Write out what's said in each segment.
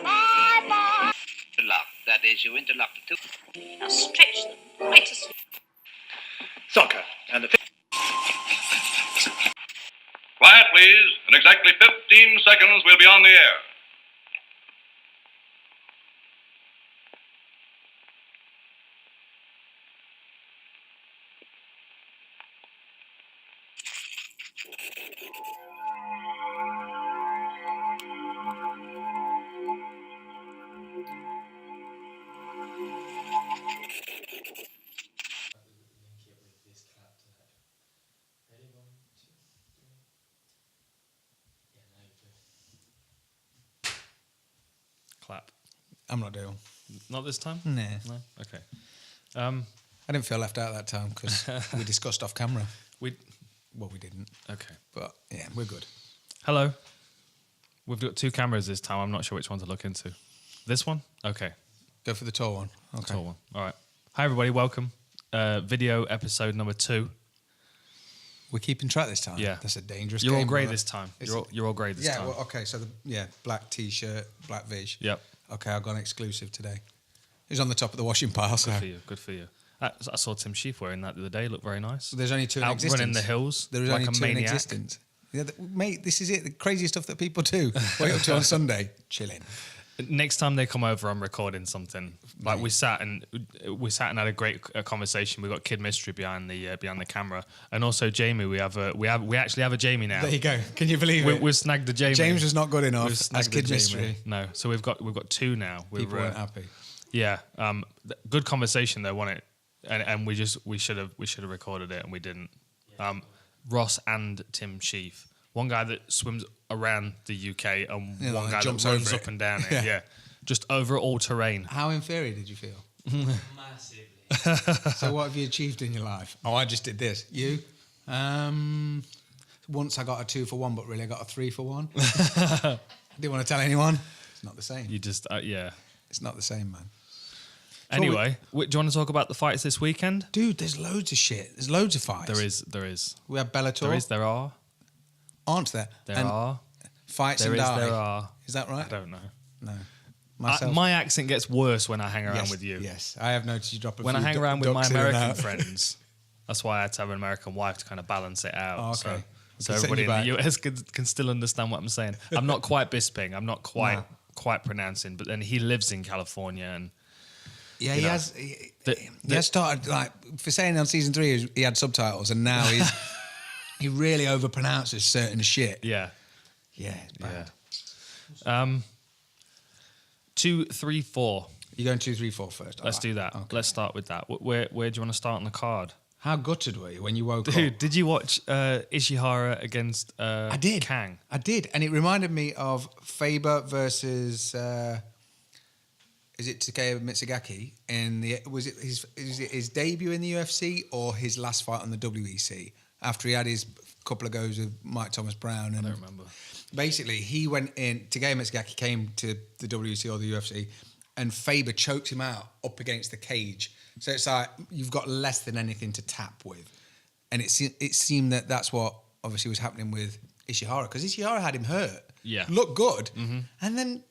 Bye-bye. Interlock. That is, you interlock the two. Now stretch them quite as... Soccer. And the... Quiet, please. In exactly 15 seconds, we'll be on the air. Clap. I'm not doing. Not this time? Nah. No? Okay. I didn't feel left out that time because we discussed off camera. We didn't. Okay. But yeah, we're good. Hello. We've got two cameras this time. I'm not sure which one to look into. This one? Okay. Go for the tall one. Okay. Tall one. All right. Hi, everybody. Welcome. Video episode number 2. We're keeping track this time. Yeah. That's a dangerous You're game. all grey brother. this time. You're all grey this time. Yeah, well, okay. So, black T-shirt, black Vish. Yep. Okay, I've got an exclusive today. He's on the top of the washing pile. So. Good for you. I saw Tim Sheaf wearing that the other day. Looked very nice. There's only 2 in Out existence. running the hills. There is like only a 2 in maniac. existence. Yeah, mate, this is it. The crazy stuff that people do. Wait up to on Sunday, chilling. Next time they come over, I'm recording something. Like we sat and had a great conversation. We got Kid Mystery behind the camera, and also Jamie. We actually have a Jamie now. There you go. Can you believe it? We've snagged the Jamie. James was not good enough We've as snagged Kid the Jamie. Mystery. No, so we've got 2 now. People weren't happy. Yeah, good conversation though, wasn't it? And we should have recorded it and we didn't. Ross and Tim Sheaf. One guy that swims around the UK and one guy that runs up and down it. Yeah. Just over all terrain. How inferior did you feel? Massively. So what have you achieved in your life? Oh, I just did this. You? Once I got a 2 for 1, but really I got a 3 for 1. I didn't want to tell anyone. It's not the same. You just, yeah. It's not the same, man. Anyway, do you want to talk about the fights this weekend? Dude, there's loads of shit. There's loads of fights. There is. We have Bellator. There are. Aren't there? There and are. Fights There and is, die. there are. Is that right? I don't know. No. Myself. My accent gets worse when I hang around Yes, with you. Yes, I have noticed you drop a When few I hang around with my ducks in and American out. friends, that's why I had to have an American wife to kind of balance it out. Oh, okay. So Can send everybody you in the US can still understand what I'm saying. I'm not quite Bisping. I'm not quite pronouncing. But then he lives in California and Yeah, he has. He has started like for saying on season 3 he had subtitles, and now he really overpronounces certain shit. yeah. Yeah, it's bad. Yeah. 2, 3, 4. You're going 2, 3, 4 first. Let's do that. Okay. Let's start with that. Where do you want to start on the card? How gutted were you when you woke up? Dude, did you watch Ishihara against I did. Kang? I did, and it reminded me of Faber versus is it Takeya Mitsugaki in the was it his debut in the UFC or his last fight on the WEC after he had his couple of goes with Mike Thomas Brown. And I don't remember. Basically, he went in. Takeya Mitsugaki came to the WEC or the UFC, and Faber choked him out up against the cage. So it's like you've got less than anything to tap with, and it seemed that that's what obviously was happening with Ishihara because Ishihara had him hurt. Yeah, looked good, and then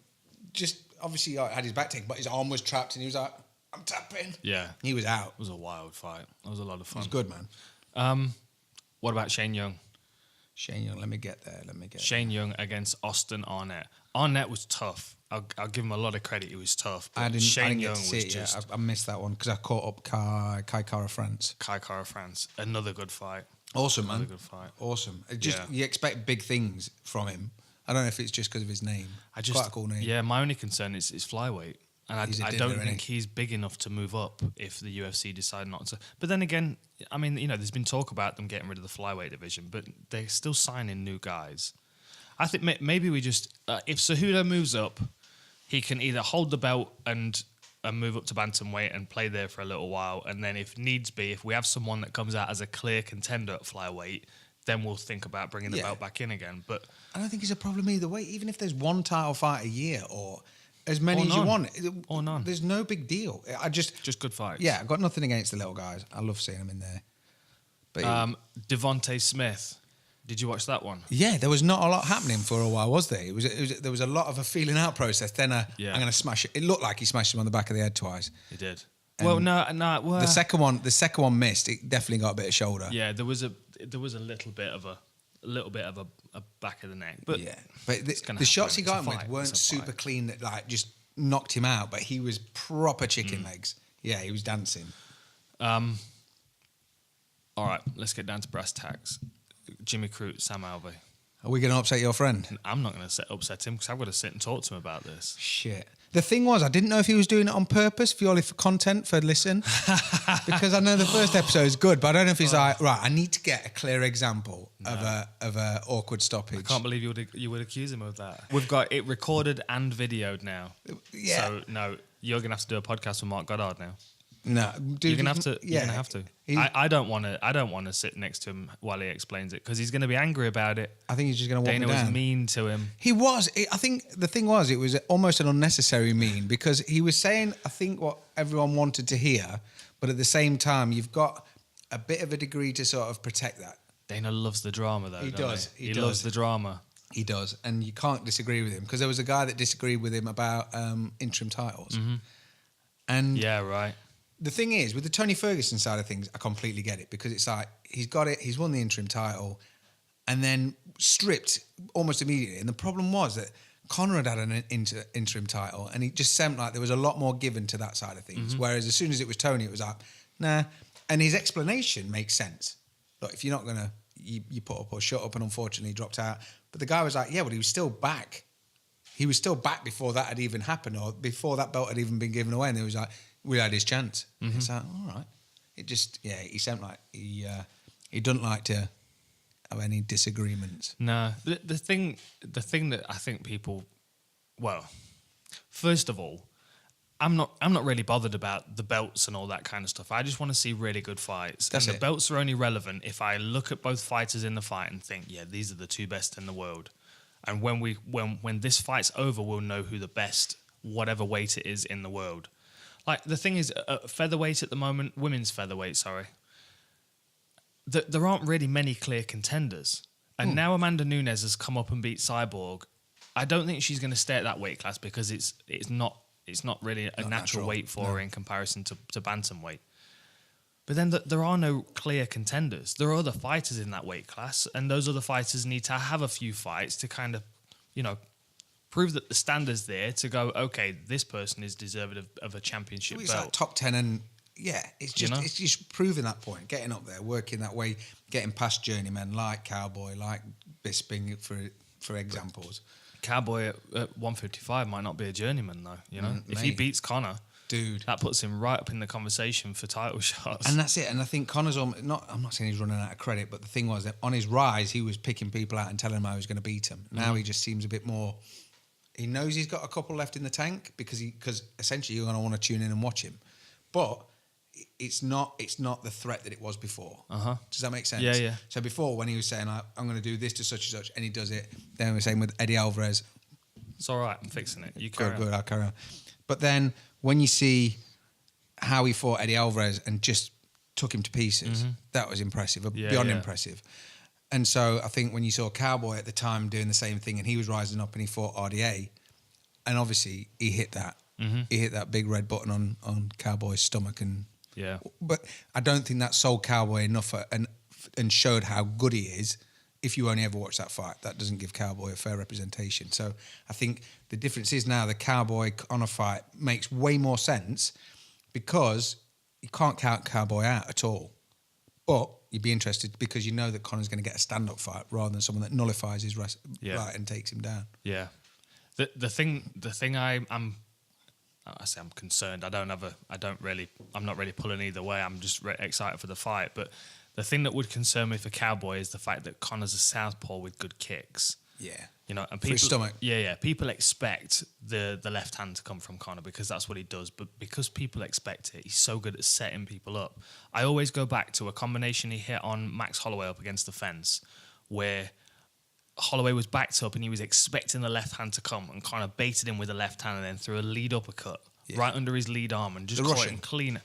just obviously had his back taken, but his arm was trapped, and he was like, "I'm tapping." Yeah, he was out. It was a wild fight. That was a lot of fun. It was good, man. What about Shane Young? Shane Young, let me get there. Shane Young against Austin Arnett. Arnett was tough. I'll give him a lot of credit. He was tough. But Shane Young was just... I missed that one because I caught up Kai Kara France. Kai Kara France. Another good fight. Awesome, Another man. good fight. Awesome. You expect big things from him. I don't know if it's just because of his name. Quite a cool name. Yeah, my only concern is flyweight. And I don't think he? he's big enough to move up if the UFC decide not to. But then again, I mean, there's been talk about them getting rid of the flyweight division, but they're still signing new guys. I think maybe we just, if Cejudo moves up, he can either hold the belt and move up to bantamweight and play there for a little while, and then if needs be, if we have someone that comes out as a clear contender at flyweight, then we'll think about bringing the belt back in again. But I don't think it's a problem either way. Even if there's one title fight a year or as many as you want, or none, there's no big deal. Just good fights. Yeah, I've got nothing against the little guys. I love seeing them in there. But Devontae Smith Did you watch that one? Yeah, there was not a lot happening for a while, was there? There was a lot of a feeling out process. Then I'm going to smash it. It looked like he smashed him on the back of the head twice. He did. Well, no. Well, the second one missed. It definitely got a bit of shoulder. Yeah, there was a little bit of a back of the neck, but yeah, but the shots he got him with weren't super clean. That like just knocked him out, but he was proper chicken legs. Yeah, he was dancing. All right, let's get down to brass tacks. Jimmy Crute, Sam Alvey. Are we going to upset your friend? I'm not going to upset him because I've got to sit and talk to him about this. Shit. The thing was, I didn't know if he was doing it on purpose, purely for content, for listen. Because I know the first episode is good, but I don't know if he's like, right, I need to get a clear example of a awkward stoppage. I can't believe you would accuse him of that. We've got it recorded and videoed now. Yeah. So, no, you're going to have to do a podcast with Mark Goddard now. No, dude, you're gonna have to. Yeah, you're gonna have to. I don't want to. I don't want to sit next to him while he explains it because he's going to be angry about it. I think he's just going to walk Dana me down. was mean to him. He was. I think the thing was, it was almost an unnecessary mean because he was saying, I think, what everyone wanted to hear, but at the same time, you've got a bit of a degree to sort of protect that. Dana loves the drama, though. He does. He loves the drama. He does, and you can't disagree with him because there was a guy that disagreed with him about interim titles, and yeah, right. The thing is, with the Tony Ferguson side of things, I completely get it because it's like he's got it, he's won the interim title, and then stripped almost immediately. And the problem was that Conor had an interim title, and it just seemed like there was a lot more given to that side of things. Whereas as soon as it was Tony, it was like, nah. And his explanation makes sense. Look, if you're not gonna, you put up or shut up, and unfortunately he dropped out. But the guy was like, yeah, but he was still back. He was still back before that had even happened, or before that belt had even been given away. And it was like, we had his chance. It's like, all right. It just, yeah, he sounded like he doesn't like to have any disagreements. No, the thing that I think people, well, first of all, I'm not really bothered about the belts and all that kind of stuff. I just want to see really good fights. That's and it. The belts are only relevant if I look at both fighters in the fight and think, yeah, these are the two best in the world. And when this fight's over, we'll know who the best, whatever weight it is in the world. Like, the thing is, featherweight at the moment, women's featherweight, sorry, there aren't really many clear contenders. And now Amanda Nunes has come up and beat Cyborg. I don't think she's going to stay at that weight class because it's not really a natural weight for her in comparison to bantamweight. But then there are no clear contenders. There are other fighters in that weight class, and those other fighters need to have a few fights to kind of, prove that the standard's there to go, okay, this person is deserving of a championship It's belt. like top 10 and, yeah, it's just proving that point, getting up there, working that way, getting past journeymen like Cowboy, like Bisping, for examples. Cowboy at 155 might not be a journeyman, though, If he beats Conor, dude, that puts him right up in the conversation for title shots. And that's it. And I think Conor's I'm not saying he's running out of credit, but the thing was that on his rise, he was picking people out and telling them how he was going to beat them. Now he just seems a bit more. He knows he's got a couple left in the tank because essentially you're going to want to tune in and watch him, but it's not the threat that it was before. Does that make sense? Yeah. So before, when he was saying like, I'm going to do this to such and such, and he does it, then we're saying with Eddie Alvarez, it's all right, I'm fixing it. You carry on. Good, I'll carry on. But then when you see how he fought Eddie Alvarez and just took him to pieces, that was impressive, beyond impressive. And so I think when you saw Cowboy at the time doing the same thing and he was rising up and he fought RDA, and obviously he hit that. He hit that big red button on Cowboy's stomach. But I don't think that sold Cowboy enough and showed how good he is. If you only ever watch that fight, that doesn't give Cowboy a fair representation. So I think the difference is now the Cowboy Conor fight makes way more sense because you can't count Cowboy out at all. But you'd be interested because you know that Conor's going to get a stand-up fight rather than someone that nullifies his right and takes him down. Yeah. The thing I'm concerned. I'm not really pulling either way. I'm just excited for the fight. But the thing that would concern me for Cowboy is the fact that Conor's a southpaw with good kicks. Yeah. And for people, his stomach. Yeah. People expect the left hand to come from Conor because that's what he does. But because people expect it, he's so good at setting people up. I always go back to a combination he hit on Max Holloway up against the fence, where Holloway was backed up and he was expecting the left hand to come and kind of baited him with the left hand and then threw a lead uppercut right under his lead arm and just caught him clean.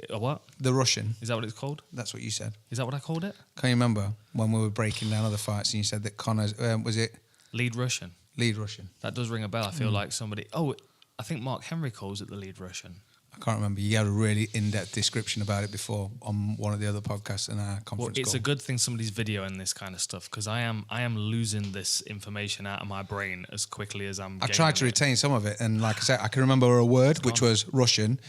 A what? The Russian. Is that what it's called? That's what you said. Is that what I called it? Can you remember when we were breaking down other fights and you said that Connor's was it Lead Russian. lead Russian? That does ring a bell. I feel like somebody. Oh, I think Mark Henry calls it the lead Russian. I can't remember. You had a really in-depth description about it before on one of the other podcasts in our conference Well, it's call. a good thing somebody's videoing this kind of stuff because I am losing this information out of my brain as quickly as I'm. I tried to gaining it. retain some of it, and like I said, I can remember a word which was Russian.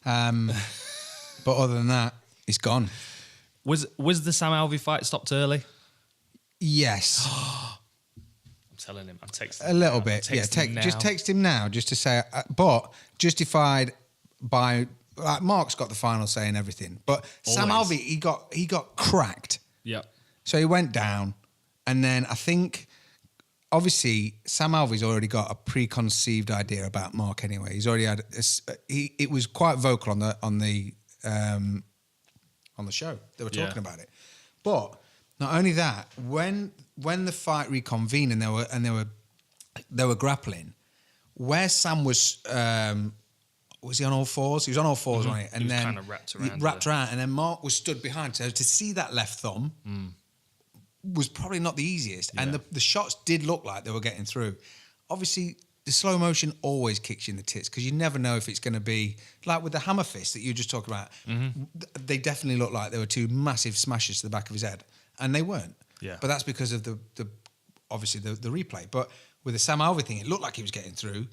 But other than that, it's gone. Was the Sam Alvey fight stopped early? Yes, I'm telling him. I'm texting. a little bit. Yeah, just text him now, just to say. But justified by Mark's got the final say and everything. But Sam Always. Alvey, he got cracked. Yeah. So he went down, and then I think, obviously, Sam Alvey's already got a preconceived idea about Mark anyway. He's already had. It was quite vocal on the show. They were talking about it, but not only that, when the fight reconvened and they were grappling, where Sam was he on all fours? He was on all 4s wasn't he? And He was then kind of wrapped around, and then Mark was stood behind. So to see that left thumb was probably not the easiest. And the shots did look like they were getting through. Obviously, the slow motion always kicks you in the tits because you never know if it's going to be like with the hammer fist that you just talked about. They definitely looked like they were two massive smashes to the back of his head, and they weren't. Yeah. But that's because of the obviously the replay. But with the Sam Alvey thing, it looked like he was getting through,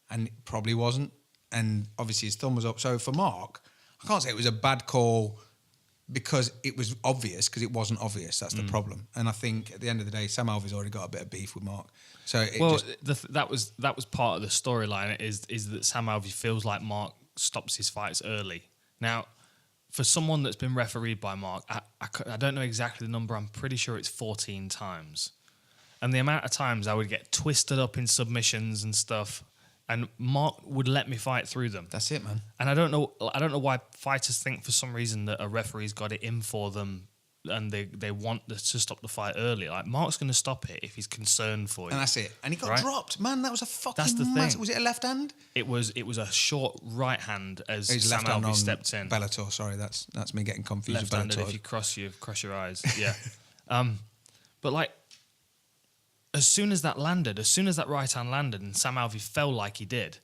and it probably wasn't. And obviously his thumb was up. So for Mark, I can't say it was a bad call because it was obvious, because it wasn't obvious. That's the problem. And I think at the end of the day, Sam Alvey's already got a bit of beef with Mark. So that was part of the storyline is that Sam Alvey feels like Mark stops his fights early. Now, for someone that's been refereed by Mark, I don't know exactly the number. I'm pretty sure it's 14 times. And the amount of times I would get twisted up in submissions and stuff, and Mark would let me fight through them. that's it, man. And I don't know why fighters think for some reason that a referee's got it in for them and they want to stop the fight early. Like, Mark's going to stop it if he's concerned for you. And that's it. And he got Right? dropped. Man, that was a fucking That's the massive... thing. Was it a left hand? It was a short right hand as His Sam left hand Alvey on stepped in. Bellator, sorry. That's me getting confused with Left-handed, Bellator. if you cross your eyes. Yeah. But like, as soon as that right hand landed and Sam Alvey fell like he did,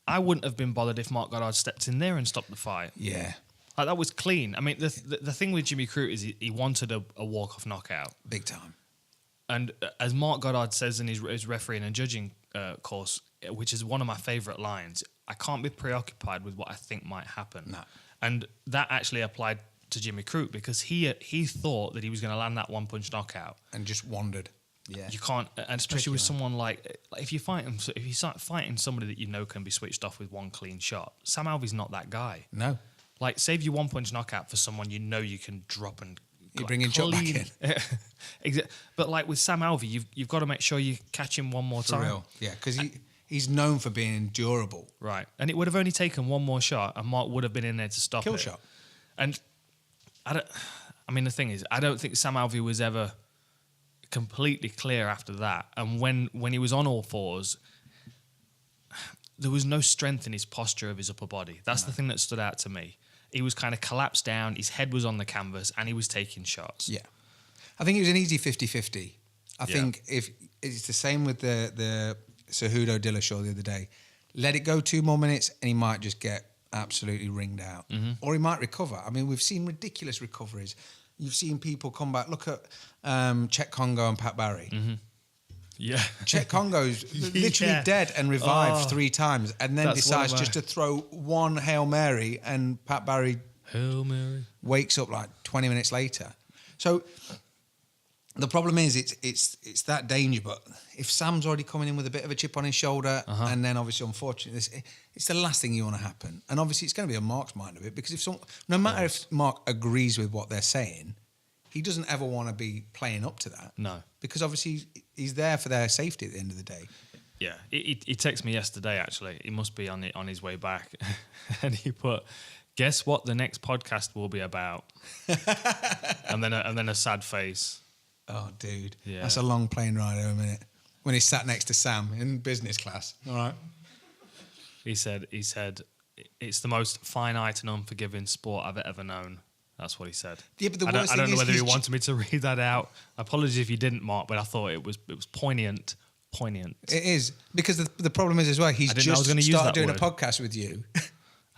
I wouldn't have been bothered if Mark Goddard stepped in there and stopped the fight. Yeah. Like, that was clean. I mean, the thing with Jimmy Crute is he wanted a walk-off knockout. Big time. And as Mark Goddard says in his refereeing and judging course, which is one of my favourite lines, I can't be preoccupied with what I think might happen. No. And that actually applied to Jimmy Crute because he thought that he was going to land that one-punch knockout. And just wandered. Yeah. You can't, and especially with someone like if you start fighting somebody that you know can be switched off with one clean shot, Sam Alvey's not that guy. No. Like, save your one-punch knockout for someone you know you can drop and... You're bringing Chuck back in. But like with Sam Alvey, you've got to make sure you catch him one more For time. real. Yeah, because he's known for being durable. Right. And it would have only taken one more shot and Mark would have been in there to stop Kill it. shot. And the thing is, I don't think Sam Alvey was ever completely clear after that. And when he was on all fours, there was no strength in his posture of his upper body. That's the thing that stood out to me. He was kind of collapsed down, his head was on the canvas, and he was taking shots. Yeah. I think it was an easy 50-50. I think if it's the same with the Cejudo Dillashaw the other day. Let it go 2 more minutes and he might just get absolutely ringed out. Or he might recover. I mean, we've seen ridiculous recoveries. You've seen people come back. Look at Czech Congo and Pat Barry. Yeah. Czech Congo's literally dead and revived 3 times and then That's one decides of my- just to throw one Hail Mary and Pat Barry Hail Mary. wakes up like 20 minutes later. So the problem is it's that danger. But if Sam's already coming in with a bit of a chip on his shoulder and then obviously unfortunately it's the last thing you want to happen. And obviously it's going to be on Mark's mind of it because no matter if Mark agrees with what they're saying, he doesn't ever want to be playing up to that. No. Because obviously he's there for their safety at the end of the day. Yeah, he texted me yesterday. Actually, he must be on his way back, and he put, "Guess what the next podcast will be about?" and then a sad face. Oh, dude, Yeah. that's a long plane ride home, isn't it? When he sat next to Sam in business class. All right. He said it's the most finite and unforgiving sport I've ever known. That's what he said. Yeah, but the I worst don't thing know is whether he he's wanted me to read that out. Apologies if you didn't, Mark, but I thought it was poignant. Poignant. It is, because the problem is as well, he's I didn't know I was just gonna use started that doing word. a podcast with you.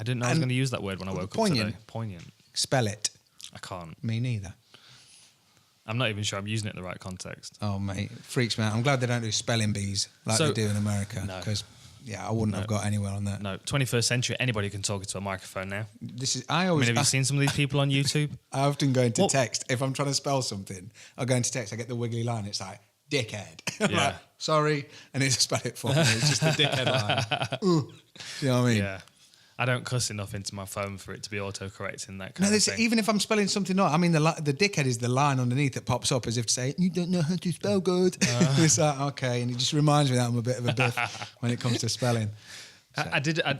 I didn't know I was going to use that word when I woke up Poignant. today. Poignant. Spell it. I can't. Me neither. I'm not even sure I'm using it in the right context. Oh, mate, it freaks me out. I'm glad they don't do spelling bees like So- they do in America. No. Because, I wouldn't have got anywhere on that. No, 21st century, anybody can talk into a microphone now. I I mean, have you seen some of these people on YouTube? I often go into What? text. If I'm trying to spell something, I go into text, I get the wiggly line. It's like, dickhead. I'm Yeah. like, sorry. And it's spell it for me. It's just the dickhead line. Ooh. You know what I mean? Yeah. I don't cuss enough into my phone for it to be autocorrecting that No, kind of thing. even if I'm spelling something wrong, I mean, the dickhead is the line underneath that pops up as if to say, you don't know how to spell good. It's like, okay. And it just reminds me that I'm a bit of a biff when it comes to spelling.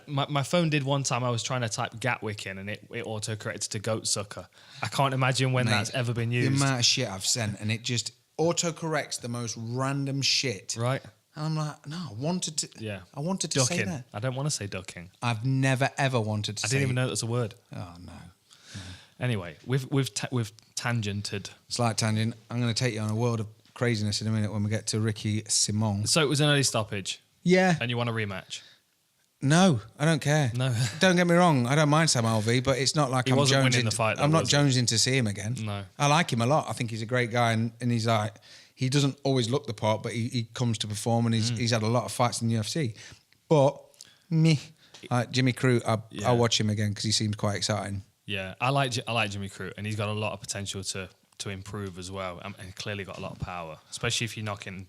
My phone did one time. I was trying to type Gatwick in, and it autocorrected to goat sucker. I can't imagine when Mate, that's ever been The used. amount of shit I've sent, and it just autocorrects the most random shit. Right? And I'm like, no, I wanted to. Yeah. I wanted to say Ducking. that. I don't want to say ducking. I've never ever wanted to I say. didn't even know that's a word. Oh no. Anyway, we've tangented. Slight tangent. I'm going to take you on a world of craziness in a minute when we get to Ricky Simon. So it was an early stoppage, Yeah. and you want a rematch? No, I don't care. No. Don't get me wrong. I don't mind Sam Alvey, but it's not like He I'm wasn't winning jonesing. the fight, though, I'm not was he? jonesing to see him again. No. I like him a lot. I think he's a great guy, and he's like, he doesn't always look the part, but he comes to perform, and he's had a lot of fights in the UFC. But me, Jimmy Crute, I'll watch him again because he seems quite exciting. Yeah, I like Jimmy Crute, and he's got a lot of potential to improve as well, and clearly got a lot of power. Especially if you're knocking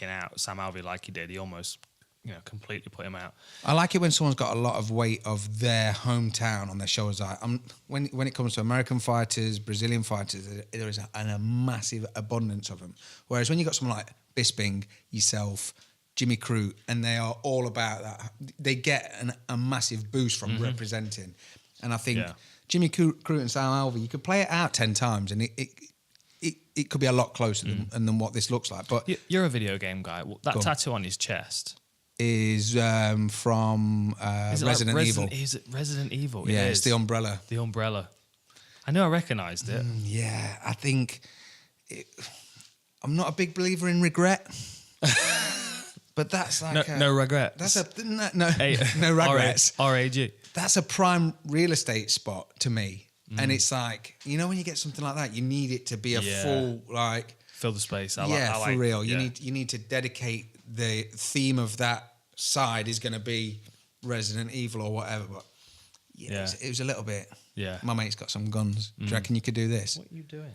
out Sam Alvey like he did, he almost completely put him out. I like it when someone's got a lot of weight of their hometown on their shoulders. When it comes to American fighters, Brazilian fighters, there is a massive abundance of them. Whereas when you got someone like Bisping, yourself, Jimmy Crute, and they are all about that, they get a massive boost from representing. And I think Jimmy Crute and Sam Alvey, you could play it out 10 times, and it could be a lot closer than what this looks like. But You're a video game guy. That tattoo on his chest. is from Is it like Resident Evil. Is it Resident Evil? Yeah, It it's is. the umbrella. The umbrella. I knew I recognised it. Yeah, I think I'm not a big believer in regret, but that's like No regret. That's no regrets. RAG. That's a prime real estate spot to me, and it's like when you get something like that, you need it to be a full Fill the space. I for like, real. Yeah. You need to dedicate the theme of that side is going to be Resident Evil or whatever. But it was a little bit. Yeah. My mate's got some guns. Do you reckon you could do this? What are you doing?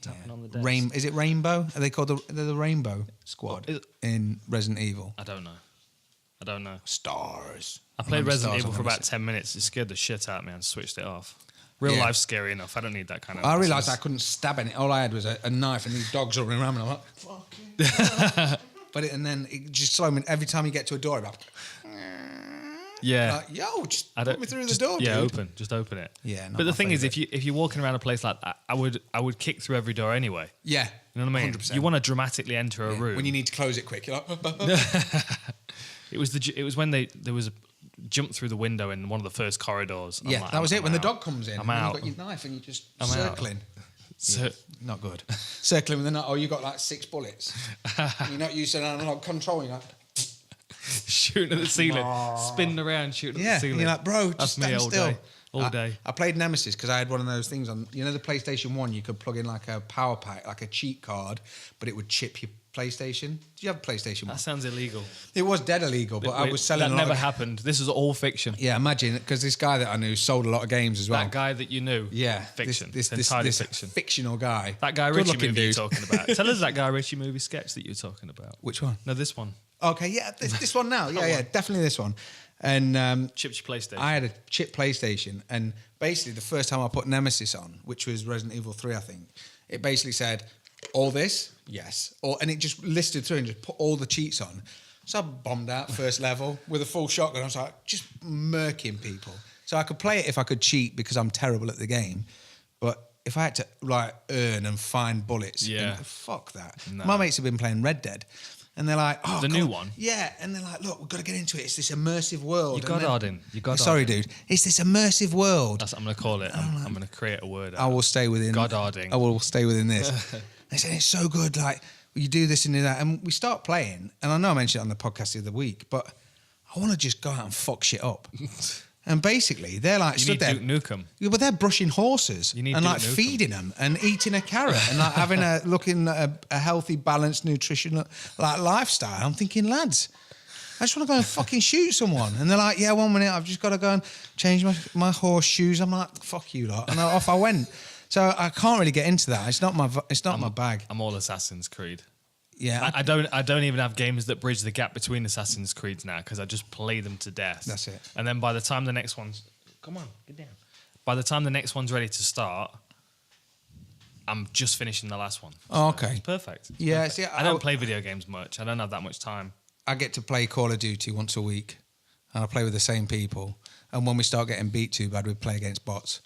Tapping on the desk. Is it Rainbow? Are they called the Rainbow Squad What is- in Resident Evil? I don't know. Stars. I played Remember Resident Stars Evil on for the about list? 10 minutes. It scared the shit out of me and switched it off. Real Yeah. life's scary enough. I don't need that kind of. I realised I nonsense. couldn't stab any. All I had was a knife, and these dogs are running around, and I'm like, fucking. And then it just slowed me. Every time you get to a door, I'm like, Yeah. yo, just I put me through just- the door, Yeah, dude. just open it. Yeah, not but the my thing is, favourite. if you're walking around a place like that, I would kick through every door anyway. Yeah. You know what I mean? 100%. You want to dramatically enter a room. When you need to close it quick, you're like, It was when there was a jump through the window in one of the first corridors. I'm yeah, like, that was I'm it. When the out. dog comes in, I'm and out. you've got your knife, and you're just I'm out. circling. So, Not good. Circling with the knife. Oh, you got like 6 bullets. You're not used to analog control. You're like, shooting at the ceiling, spinning around, shooting at the and ceiling. you're like, bro, just That's me stand all still. day. All day. I played Nemesis because I had one of those things on, the PlayStation 1, you could plug in like a power pack, like a cheat card, but it would chip your PlayStation. Did you have a PlayStation 1? That sounds illegal. It was dead illegal, but I Wait, was selling that a lot never of... happened. This is all fiction. Yeah, imagine, because this guy that I knew sold a lot of games as well. That guy that you knew. Yeah. Fiction. This Entirely fiction. fictional guy. That Guy Good Ritchie looking movie you're dude. talking about. Tell us that Guy Ritchie movie sketch that you're talking about. Which one? No, this one. Okay, yeah, this one now. Yeah, definitely this one. And Chipped your PlayStation. I had a chip PlayStation, and basically the first time I put Nemesis on, which was Resident Evil 3, I think, it basically said, all this, yes. And it just listed through and just put all the cheats on. So I bombed out first level with a full shotgun. I was like, just murking people. So I could play it if I could cheat because I'm terrible at the game. But if I had to earn and find bullets, Yeah. fuck that. No. My mates have been playing Red Dead. And they're like, oh, The come new on. one? Yeah, and they're like, look, we've got to get into it. It's this immersive world. You goddarding. You goddarding. Sorry, dude. It's this immersive world. That's what I'm going to call it. I'm going to create a word. I will stay within. Goddarding. I will stay within this. They said it's so good. Like you do this and do that, and we start playing. And I know I mentioned it on the podcast the other week, but I want to just go out and fuck shit up. And basically, they're like You stood need there. Duke Nukem. Yeah, but they're brushing horses You need and Duke like Nukem. feeding them and eating a carrot and like having a healthy, balanced, nutritional like lifestyle. I'm thinking, lads, I just want to go and fucking shoot someone. And they're like, yeah, 1 minute, I've just got to go and change my horseshoes. I'm like, fuck you lot, and off I went. So I can't really get into that. It's not my bag. I'm all Assassin's Creed. Yeah, I don't even have games that bridge the gap between Assassin's Creeds now because I just play them to death. That's it. And then by the time the next one's by the time the next one's ready to start, I'm just finishing the last one. Oh, okay. It's perfect. It's Yeah, perfect. see, I don't play video games much. I don't have that much time. I get to play Call of Duty once a week, and I play with the same people. And when we start getting beat too bad, we play against bots.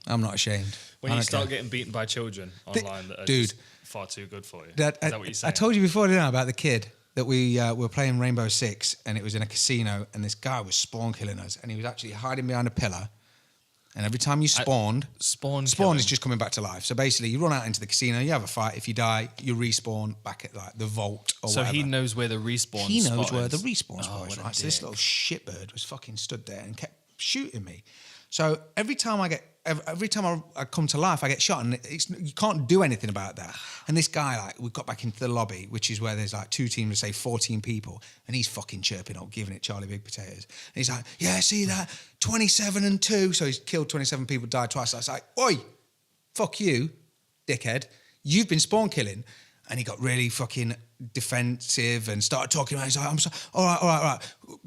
I'm not ashamed. When I you don't start care. getting beaten by children online that are Dude. just far too good for you. That, Is that what you're saying? I told you before, didn't I, about the kid that we were playing Rainbow Six, and it was in a casino, and this guy was spawn killing us, and he was actually hiding behind a pillar. And every time you spawned, Spawn spawn is just coming back to life. So basically, you run out into the casino, you have a fight. If you die, you respawn back at like the vault or So whatever. he knows where the respawn He knows spot where is. the respawn spot what is, a right? So this dick. little shitbird was fucking stood there and kept shooting me. So every time I come to life, I get shot, and you can't do anything about that. And this guy, like, we got back into the lobby, which is where there's like two teams of say 14 people, and he's fucking chirping up, giving it Charlie Big Potatoes. And he's like, yeah, see that 27-2. So he's killed 27 people, died twice. I was like, oi, fuck you, dickhead. You've been spawn killing. And he got really fucking defensive and started talking about it. He's like, I'm sorry. All right.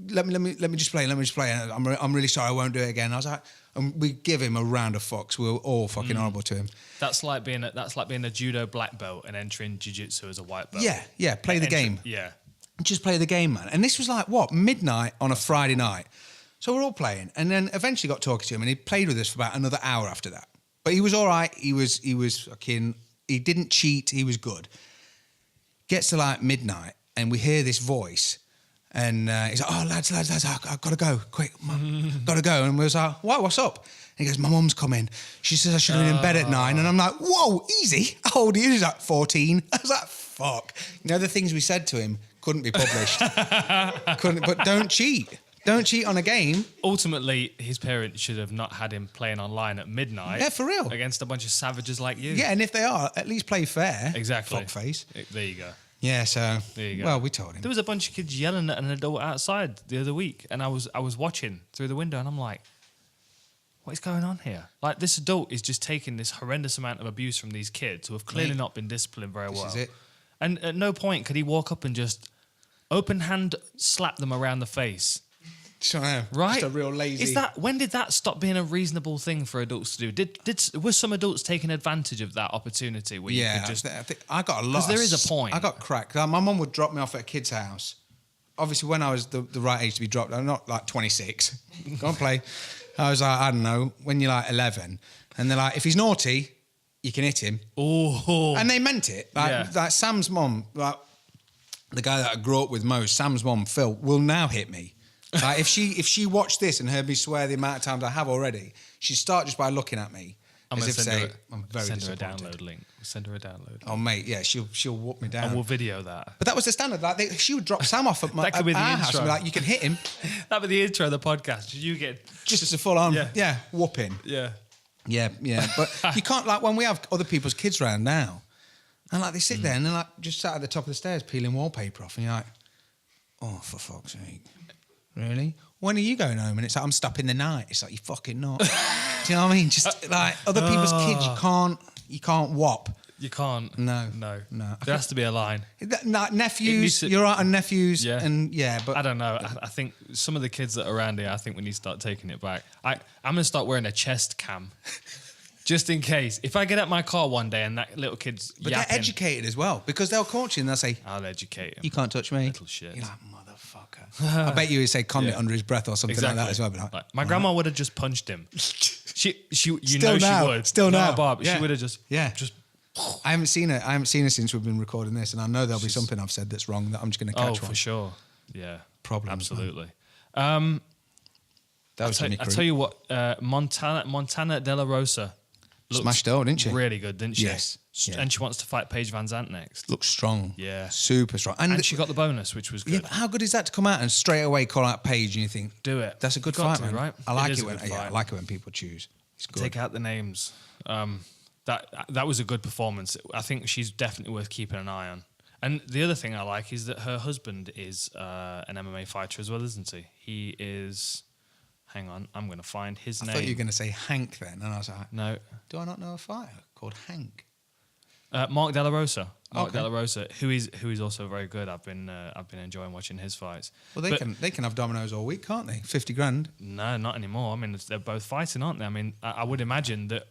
Let me just play. And I'm really sorry. I won't do it again. I was like, and we give him a round of fucks. We were all fucking horrible to him. That's like being a judo black belt and entering jiu-jitsu as a white belt. Yeah. Play the game. Yeah. Just play the game, man. And this was like, what, midnight on a Friday night. So we're all playing. And then eventually got talking to him, and he played with us for about another hour after that. But he was all right. He was fucking, he didn't cheat. He was good. Gets to like midnight, and we hear this voice, and he's like, "Oh, lads, I've got to go, quick, got to go." And we was like, "What? What's up?" And he goes, "My mum's coming. She says I should have been in bed at 9." And I'm like, "Whoa, easy. How old are you?" He's like, 14. I was like, "Fuck." You know, the things we said to him couldn't be published. But don't cheat. Don't cheat on a game. Ultimately, his parents should have not had him playing online at midnight. Yeah, for real. Against a bunch of savages like you. Yeah, and if they are, at least play fair. Exactly. Fuckface. There you go. Yeah, so There you go. well, we told him. There was a bunch of kids yelling at an adult outside the other week, and I was watching through the window, and I'm like, what is going on here? Like, this adult is just taking this horrendous amount of abuse from these kids who have clearly Mate, not been disciplined very well. This is it. And at no point could he walk up and just open hand slap them around the face. Right? Just a real lazy. When did that stop being a reasonable thing for adults to do? Were some adults taking advantage of that opportunity where you could just... I think I got a lot. 'Cause there is a point. I got cracked. My mum would drop me off at a kid's house. Obviously, when I was the right age to be dropped, I'm not like 26. Go and play. I was like, I don't know, when you're like 11, and they're like, if he's naughty, you can hit him. Oh. And they meant it. Like Sam's mum, like the guy that I grew up with most, Sam's mum, Phil, will now hit me. Like if she watched this and heard me swear the amount of times I have already, she'd start just by looking at me. I'm as going if to say, I'm very send her a disappointed. download link. Send her a download. Oh mate, yeah, she'll whoop me down. And we'll video that. But that was the standard. Like she would drop Sam off at That could be the our house intro. and be like, you can hit him. That'd be the intro of the podcast. You get... Just as a full on, Yeah. whooping. Yeah. Yeah. But you can't, like when we have other people's kids around now, and like they sit there and they're like just sat at the top of the stairs peeling wallpaper off, and you're like, oh, for fuck's sake. Really? When are you going home? And it's like, I'm stopping the night. It's like, you fucking not. Do you know what I mean? Just like other people's kids, you can't whop. You can't. No. There has to be a line. Nephews, you're right on nephews. Yeah. And but I don't know. I think some of the kids that are around here, I think we need to start taking it back. I'm going to start wearing a chest cam. Just in case. If I get out my car one day and that little kid's But yapping, they're educated as well, because they'll coach you and they'll say, I'll educate him. you can't touch me. Little shit. You're like, motherfucker. I bet you would say condit Yeah. under his breath or something like that as well. But like, My grandma would have just punched him. She Still now. she would. Still No, now. Bob, Yeah. she would have just I haven't seen her since we've been recording this, and I know there'll be something I've said that's wrong that I'm just going to catch on. for sure. Yeah. Problems, Absolutely. That was Jimmy I'll Crute. tell you what, Montana De La Rosa Smashed out, didn't she? really good, didn't she? Yes. Yeah. And she wants to fight Paige Van Zandt next. Looks strong. Yeah. Super strong. And she got the bonus, which was Yeah, good. but how good is that to come out and straight away call out Paige and you think, Do it. that's a good You got fight, to, man. right? I like It is it a when good I fight. like it when people choose. It's good. Take out the names. That was a good performance. I think she's definitely worth keeping an eye on. And the other thing I like is that her husband is an MMA fighter as well, isn't he? He is. Hang on, I'm going to find his I name. thought you were going to say Hank then, and I was like, No, do I not know a fighter called Hank? Mark De La Rosa. Mark Okay. De La Rosa, who is also very good. I've been enjoying watching his fights. Well, they can have dominoes all week, can't they? 50 grand. No, not anymore. I mean, they're both fighting, aren't they? I mean, I would imagine that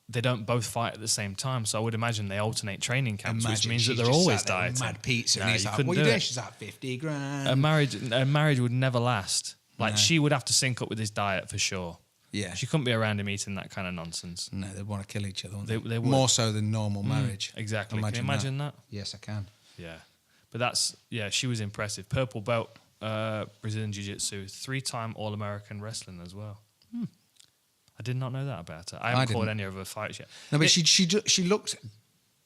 they don't both fight at the same time. So I would imagine they alternate training camps, which means that she's they're just always sat there with dieting. Mad pizza, No, and he's you like, couldn't what are you do doing? it. She's like, 50 grand. A marriage would never last. Like No. she would have to sync up with his diet for sure. Yeah. She couldn't be around him eating that kind of nonsense. No, they'd want to kill each other, wouldn't They they? would. More so than normal marriage. Exactly. Can you imagine that? Yes, I can. Yeah. But she was impressive. Purple belt, Brazilian Jiu-Jitsu, 3-time All-American wrestling as well. I did not know that about her. I haven't called didn't. any of her fights yet. No, but she looked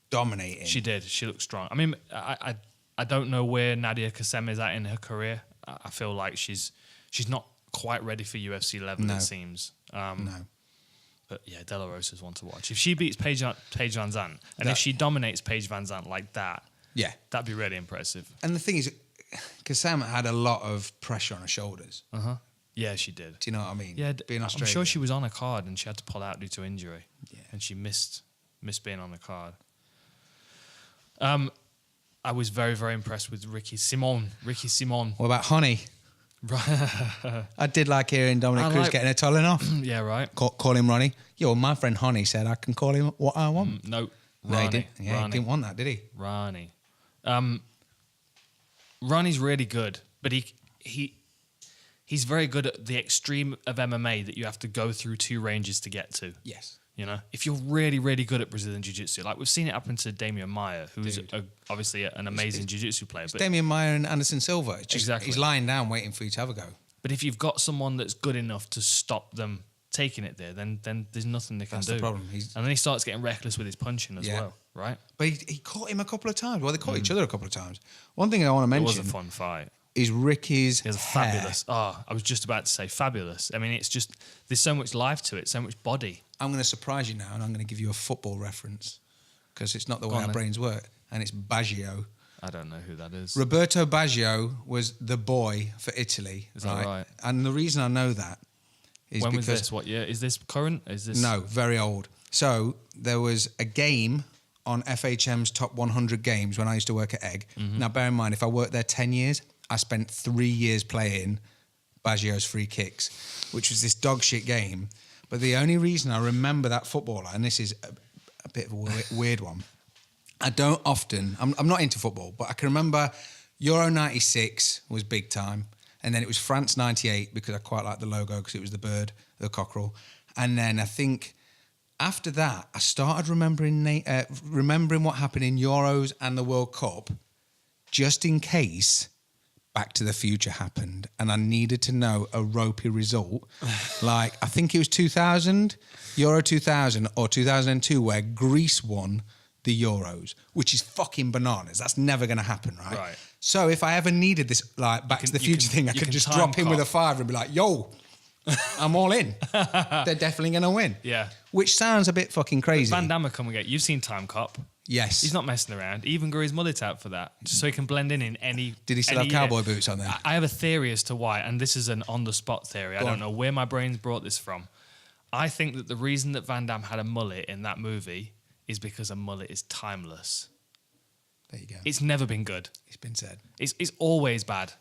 dominating. She did. She looked strong. I mean, I don't know where Nadia Kassem is at in her career. I feel like she's not quite ready for UFC level, No. it seems. No. But yeah, De La Rosa's one to watch. If she beats Paige Van Zandt, and if she dominates Paige Van Zandt like that, Yeah. that'd be really impressive. And the thing is, Kassam had a lot of pressure on her shoulders. Yeah, she did. Do you know what I mean? Yeah, Being I'm Australian. sure she was on a card and she had to pull out due to injury. Yeah. And she missed being on the card. I was very, very impressed with Ricky Simon. What about Honey? I did like hearing Dominic Cruz getting her tolling off. Yeah, right. Call him Ronnie. Yo, my friend Honey said I can call him what I want. No, No, he Ronnie. didn't. Yeah, he Ronnie. didn't want that, did he? Ronnie. Ronnie's really good, but he's very good at the extreme of MMA that you have to go through 2 ranges to get to. Yes. You know, if you're really, really good at Brazilian Jiu-Jitsu, like we've seen it happen to Damian Maya, who's obviously an amazing Jiu-Jitsu player. But Damien Meyer and Anderson Silva. It's just, Exactly. He's lying down waiting for you to have a go. But if you've got someone that's good enough to stop them taking it there, then there's nothing they can That's do. the problem. And then he starts getting reckless with his punching as Yeah. well, right? But he caught him a couple of times. Well, they caught each other a couple of times. One thing I want to It was mention a fun fight. is Ricky's It was hair. fabulous. Oh, I was just about to say fabulous. I mean, it's just, there's so much life to it, so much body. I'm going to surprise you now, and I'm going to give you a football reference because it's not the way on our then. brains work, and it's Baggio. I don't know who that is. Roberto Baggio was the boy for Italy. Is that right? And the reason I know that is When because... was this? What year? Is this current? Is this... No, very old. So there was a game on FHM's top 100 games when I used to work at Egg. Mm-hmm. Now, bear in mind, if I worked there 10 years, I spent 3 years playing Baggio's free kicks, which was this dog shit game. But the only reason I remember that footballer, and this is a bit of a weird one, I don't often, I'm not into football, but I can remember Euro 96 was big time. And then it was France 98 because I quite liked the logo because it was the bird, the cockerel. And then I think after that, I started remembering what happened in Euros and the World Cup just in case Back to the Future happened and I needed to know a ropey result. Like, I think it was 2000, Euro 2000 or 2002 where Greece won the Euros, which is fucking bananas. That's never going to happen, right? Right. So if I ever needed this like Back to the Future thing, I could just drop in with a fiver and be like, yo, I'm all in. They're definitely going to win. Yeah. Which sounds a bit fucking crazy. Van Damme will come and get. You've seen Time Cop. Yes. He's not messing around. He even grew his mullet out for that, just so he can blend in any. Did he still any have cowboy boots on there? I have a theory as to why, and this is an on-the-spot theory. I don't know where my brain's brought this from. I think that the reason that Van Damme had a mullet in that movie is because a mullet is timeless. There you go. It's never been good. It's been said. It's always bad.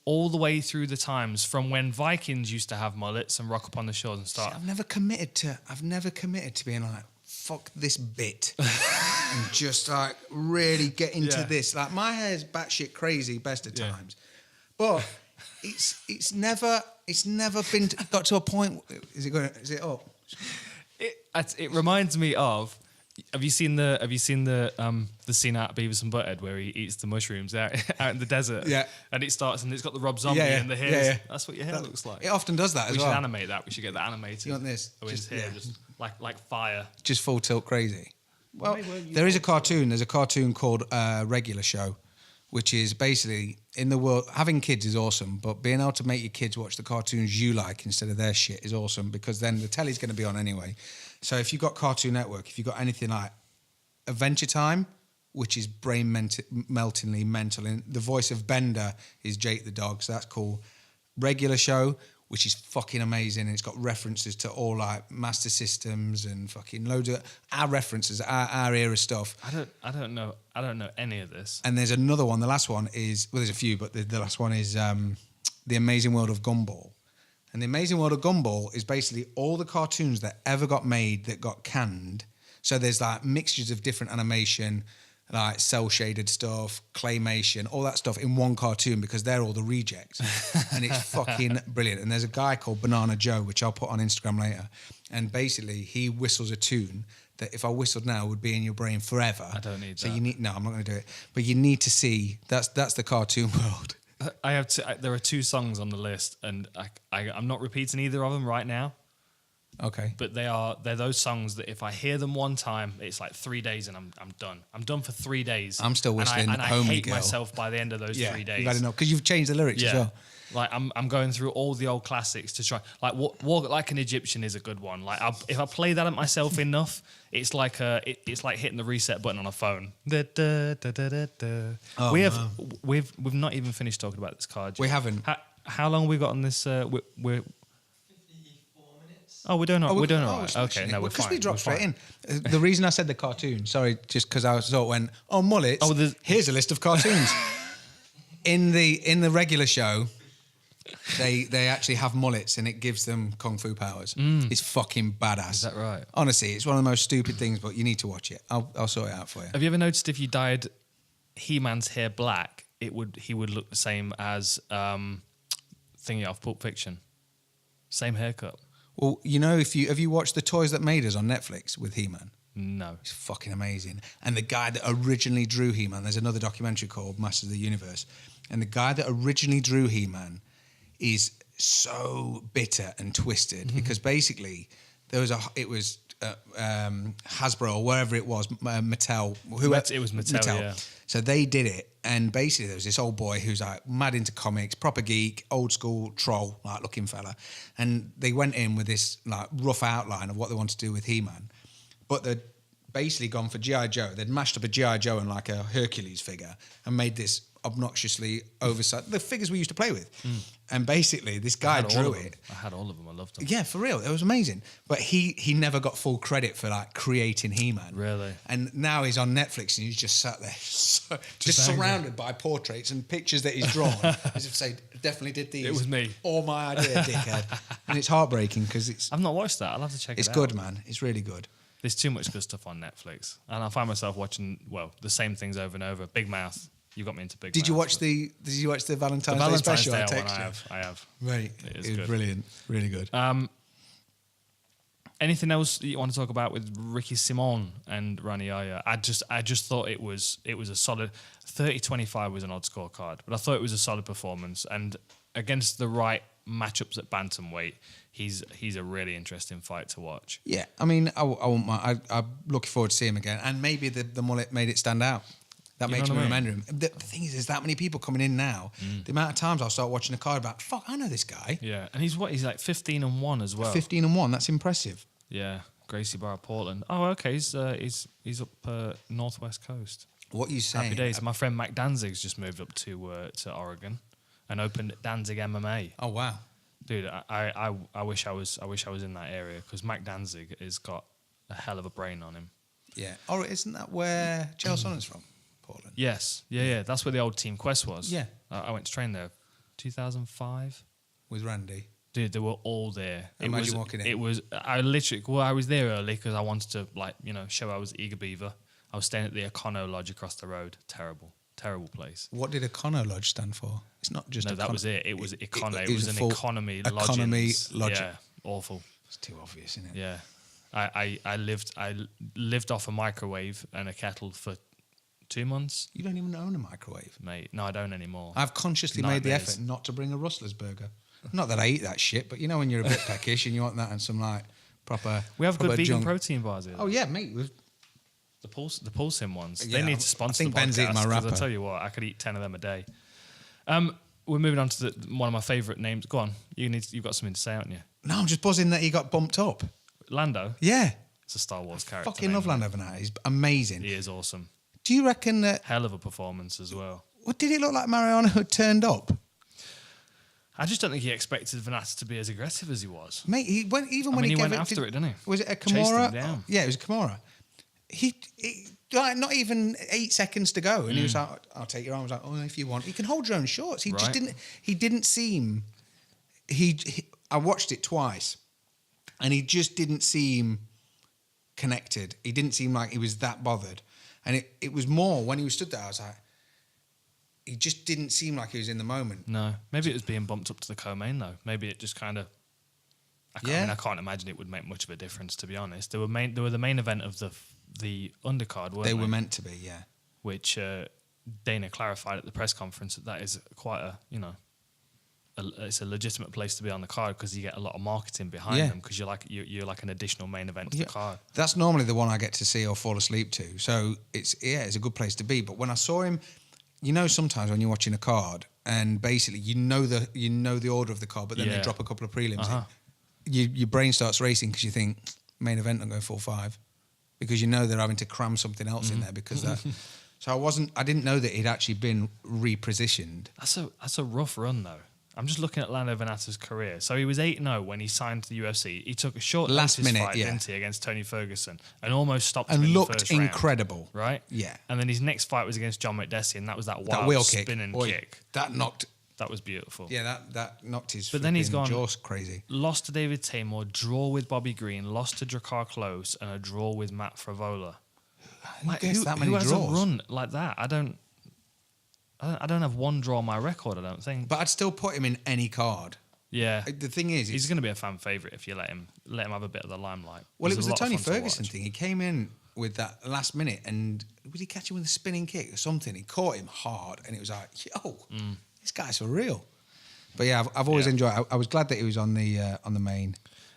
All the way through the times from when Vikings used to have mullets and rock up on the shores and start. I've never committed to being like, fuck this bit and just like really get into this. Like my hair's batshit crazy best of times, but it's never been got to a point. Is it up? It reminds me of Have you seen the scene out of Beavis and Butthead where he eats the mushrooms out in the desert? Yeah. And it starts and it's got the Rob Zombie Yeah, yeah. and the hair. Yeah, yeah. That's what your hair looks like. It often does that as We well. should animate that. We should get that animated. You want this? Owen's hair, just like fire. Just full tilt crazy. Well, Why weren't you there is a full tilt? cartoon. There's a cartoon called Regular Show, which is basically in the world. Having kids is awesome, but being able to make your kids watch the cartoons you like instead of their shit is awesome because then the telly's going to be on anyway. So if you've got Cartoon Network, if you've got anything like Adventure Time, which is meltingly mental, and the voice of Bender is Jake the dog, so that's cool. Regular Show, which is fucking amazing, and it's got references to all like Master Systems and fucking loads of our references, our era stuff. I don't know any of this. And there's another one. The last one is there's a few, but the last one is The Amazing World of Gumball. And The Amazing World of Gumball is basically all the cartoons that ever got made that got canned. So there's like mixtures of different animation, like cell shaded stuff, claymation, all that stuff in one cartoon because they're all the rejects. And it's fucking brilliant. And there's a guy called Banana Joe, which I'll put on Instagram later. And basically he whistles a tune that if I whistled now would be in your brain forever. I don't need so that. No, I'm not going to do it. But you need to see, that's the cartoon world. There are 2 songs on the list, and I'm not repeating either of them right now. Okay. But they're those songs that if I hear them one time, it's like 3 days and I'm done. I'm done for 3 days. I'm still whistling and I Homie hate Girl. myself by the end of those 3 days. You've had enough because you've changed the lyrics as well. Like I'm going through all the old classics to try. Like Walk Like an Egyptian is a good one. Like if I play that at myself enough, it's like it's like hitting the reset button on a phone. Da, da, da, da, da, da. Oh, We've not even finished talking about this card yet. We haven't. How long have we got on this? We're 54 minutes. Oh, we're doing all right. Okay, no, we're Because fine. we dropped We're straight fine. in. The reason I said the cartoon, sorry, just because I sort of went, oh, mullets. Oh, here's a list of cartoons. in the regular show, they actually have mullets and it gives them kung fu powers. It's fucking badass. Is that right? Honestly, it's one of the most stupid things, but you need to watch it. I'll sort it out for you. Have you ever noticed if you dyed He-Man's hair black, he would look the same as thingy off Pulp Fiction? Same haircut. Well, you know, have you watched The Toys That Made Us on Netflix with He-Man? No. It's fucking amazing. And the guy that originally drew He-Man, there's another documentary called Masters of the Universe, and the guy that originally drew He-Man is so bitter and twisted because basically it was Hasbro or wherever it was, Mattel. It was Mattel, yeah. So they did it, and basically there was this old boy who's like mad into comics, proper geek, old school troll like looking fella, and they went in with this like rough outline of what they wanted to do with He-Man, but they'd basically gone for G.I. Joe. They'd mashed up a G.I. Joe and like a Hercules figure and made this obnoxiously oversized, the figures we used to play with. And basically this guy drew it. I had all of them. I loved them. Yeah, for real. It was amazing. But he never got full credit for like creating He-Man. Really? And now he's on Netflix and he's just sat there just surrounded by portraits and pictures that he's drawn. As if to say, definitely did these. It was me. All my idea, dickhead. And it's heartbreaking because I've not watched that. I'll have to check it out. it's good, man. It's really good. There's too much good stuff on Netflix. And I find myself watching, the same things over and over. Big Mouth. You got me into Big Mouth. Did you watch the Valentine's Day special? Day I one, texted you? I have. Right. It It is was good. brilliant. Really good. Anything else you want to talk about with Ricky Simon and Rani Aya? I just thought it was a solid 30-25 was an odd scorecard, but I thought it was a solid performance, and against the right matchups at bantamweight, he's a really interesting fight to watch. Yeah, I mean, I'm looking forward to seeing him again, and maybe the mullet made it stand out. That You makes know me what I mean? remember him. The thing is, there's that many people coming in now. The amount of times I'll start watching a card about, fuck, I know this guy. Yeah, and he's like 15-1 as well. 15-1, that's impressive. Yeah, Gracie Barra Portland. Oh, okay, he's up northwest coast. What you saying? Happy days. My friend Mac Danzig's just moved up to Oregon and opened Danzig MMA. Oh wow, Dude, I wish I was in that area because Mac Danzig has got a hell of a brain on him. yeah. Oh, isn't that where Chael Sonnen's from? Portland. Yes, yeah. That's where the old Team Quest was. Yeah. I went to train there, 2005. With Randy. Dude, they were all there. Imagine walking in. It was. I was there early because I wanted to show I was eager beaver. I was staying at the Econo Lodge across the road. Terrible place. What did Econo Lodge stand for? It's not just. No, that Econo- was it. It was Econo. It was was a an full economy economy lodgings. lodge. Yeah, awful. It's too obvious, isn't it? Yeah. I lived off a microwave and a kettle for 2 months. You don't even own a microwave, Mate. No, I don't anymore. I've consciously made the Nightmares. effort not to bring a Rustler's burger. Not that I eat that shit, but you know when you're a bit peckish and you want that and some like proper. We have good proper vegan junk. protein bars here. Oh yeah, mate. The Pulsing ones. Yeah, They need I to sponsor think the Ben's eating podcast, my 'cause wrapper. I tell you what, I could eat 10 of them a day. We're moving on to one of my favourite names. Go on. You've got something to say, haven't you? No, I'm just buzzing that he got bumped up. Lando. Yeah, It's a Star Wars character. fucking name, love mate. Lando Vanatti. He's amazing. He is awesome. Do you reckon that? Hell of a performance as well. What did it look like? Mariano had turned up, I just don't think he expected Vanatti to be as aggressive as he was. mate. He went even I when mean, he gave went it, after it, didn't he? Was it a Chased him Kimura? down. Yeah, it was a Kimura. He like not even 8 seconds to go, and he was like, "I'll take your arm." I was like, "Oh, if you want, you can hold your own shorts." He just Right. didn't. He didn't seem. I watched it twice, and he just didn't seem connected. He didn't seem like he was that bothered, and it was more when he was stood there. I was like, he just didn't seem like he was in the moment. No. Maybe it was being bumped up to the co-main, though. Maybe it just kind of... I can't imagine it would make much of a difference, to be honest. They were the main event of the undercard, weren't they? They were meant to be, yeah. Which Dana clarified at the press conference that is quite a, it's a legitimate place to be on the card because you get a lot of marketing behind Yeah. them because you're like an additional main event to the card. That's normally the one I get to see or fall asleep to. So it's a good place to be. But when I saw him, sometimes when you're watching a card and basically you know the order of the card, but then they Yeah. drop a couple of prelims in, your brain starts racing because you think main event I'm going full 5 because you know they're having to cram something else in there because that. So I didn't know that he'd actually been repositioned. That's a rough run though. I'm just looking at Lando Vanatti's career. So he was 8-0 when he signed to the UFC. He took a short Last notice minute, fight, yeah. didn't he, against Tony Ferguson and almost stopped him And in the looked first round, incredible. right? Yeah. And then his next fight was against John McDessie, and that was that That wild wheel kick. spinning Boy, kick. That knocked. That was beautiful. Yeah, that knocked his. But then he's flipping gone- jaws crazy. Lost to David Tamor, draw with Bobby Green, lost to Drakkar Close, and a draw with Matt Favola. Like, gets that many who has draws? a run like that? I don't have one draw on my record, I don't think. But I'd still put him in any card. Yeah. The thing is, He's going to be a fan favourite if you let him have a bit of the limelight. well, it There's was a the lot of Tony fun to Ferguson watch. thing. He came in with that last minute, and was he catching with a spinning kick or something? He caught him hard, and it was like, yo, this guy's for real. But yeah, I've always Yeah. enjoyed. I was glad that he was on the main.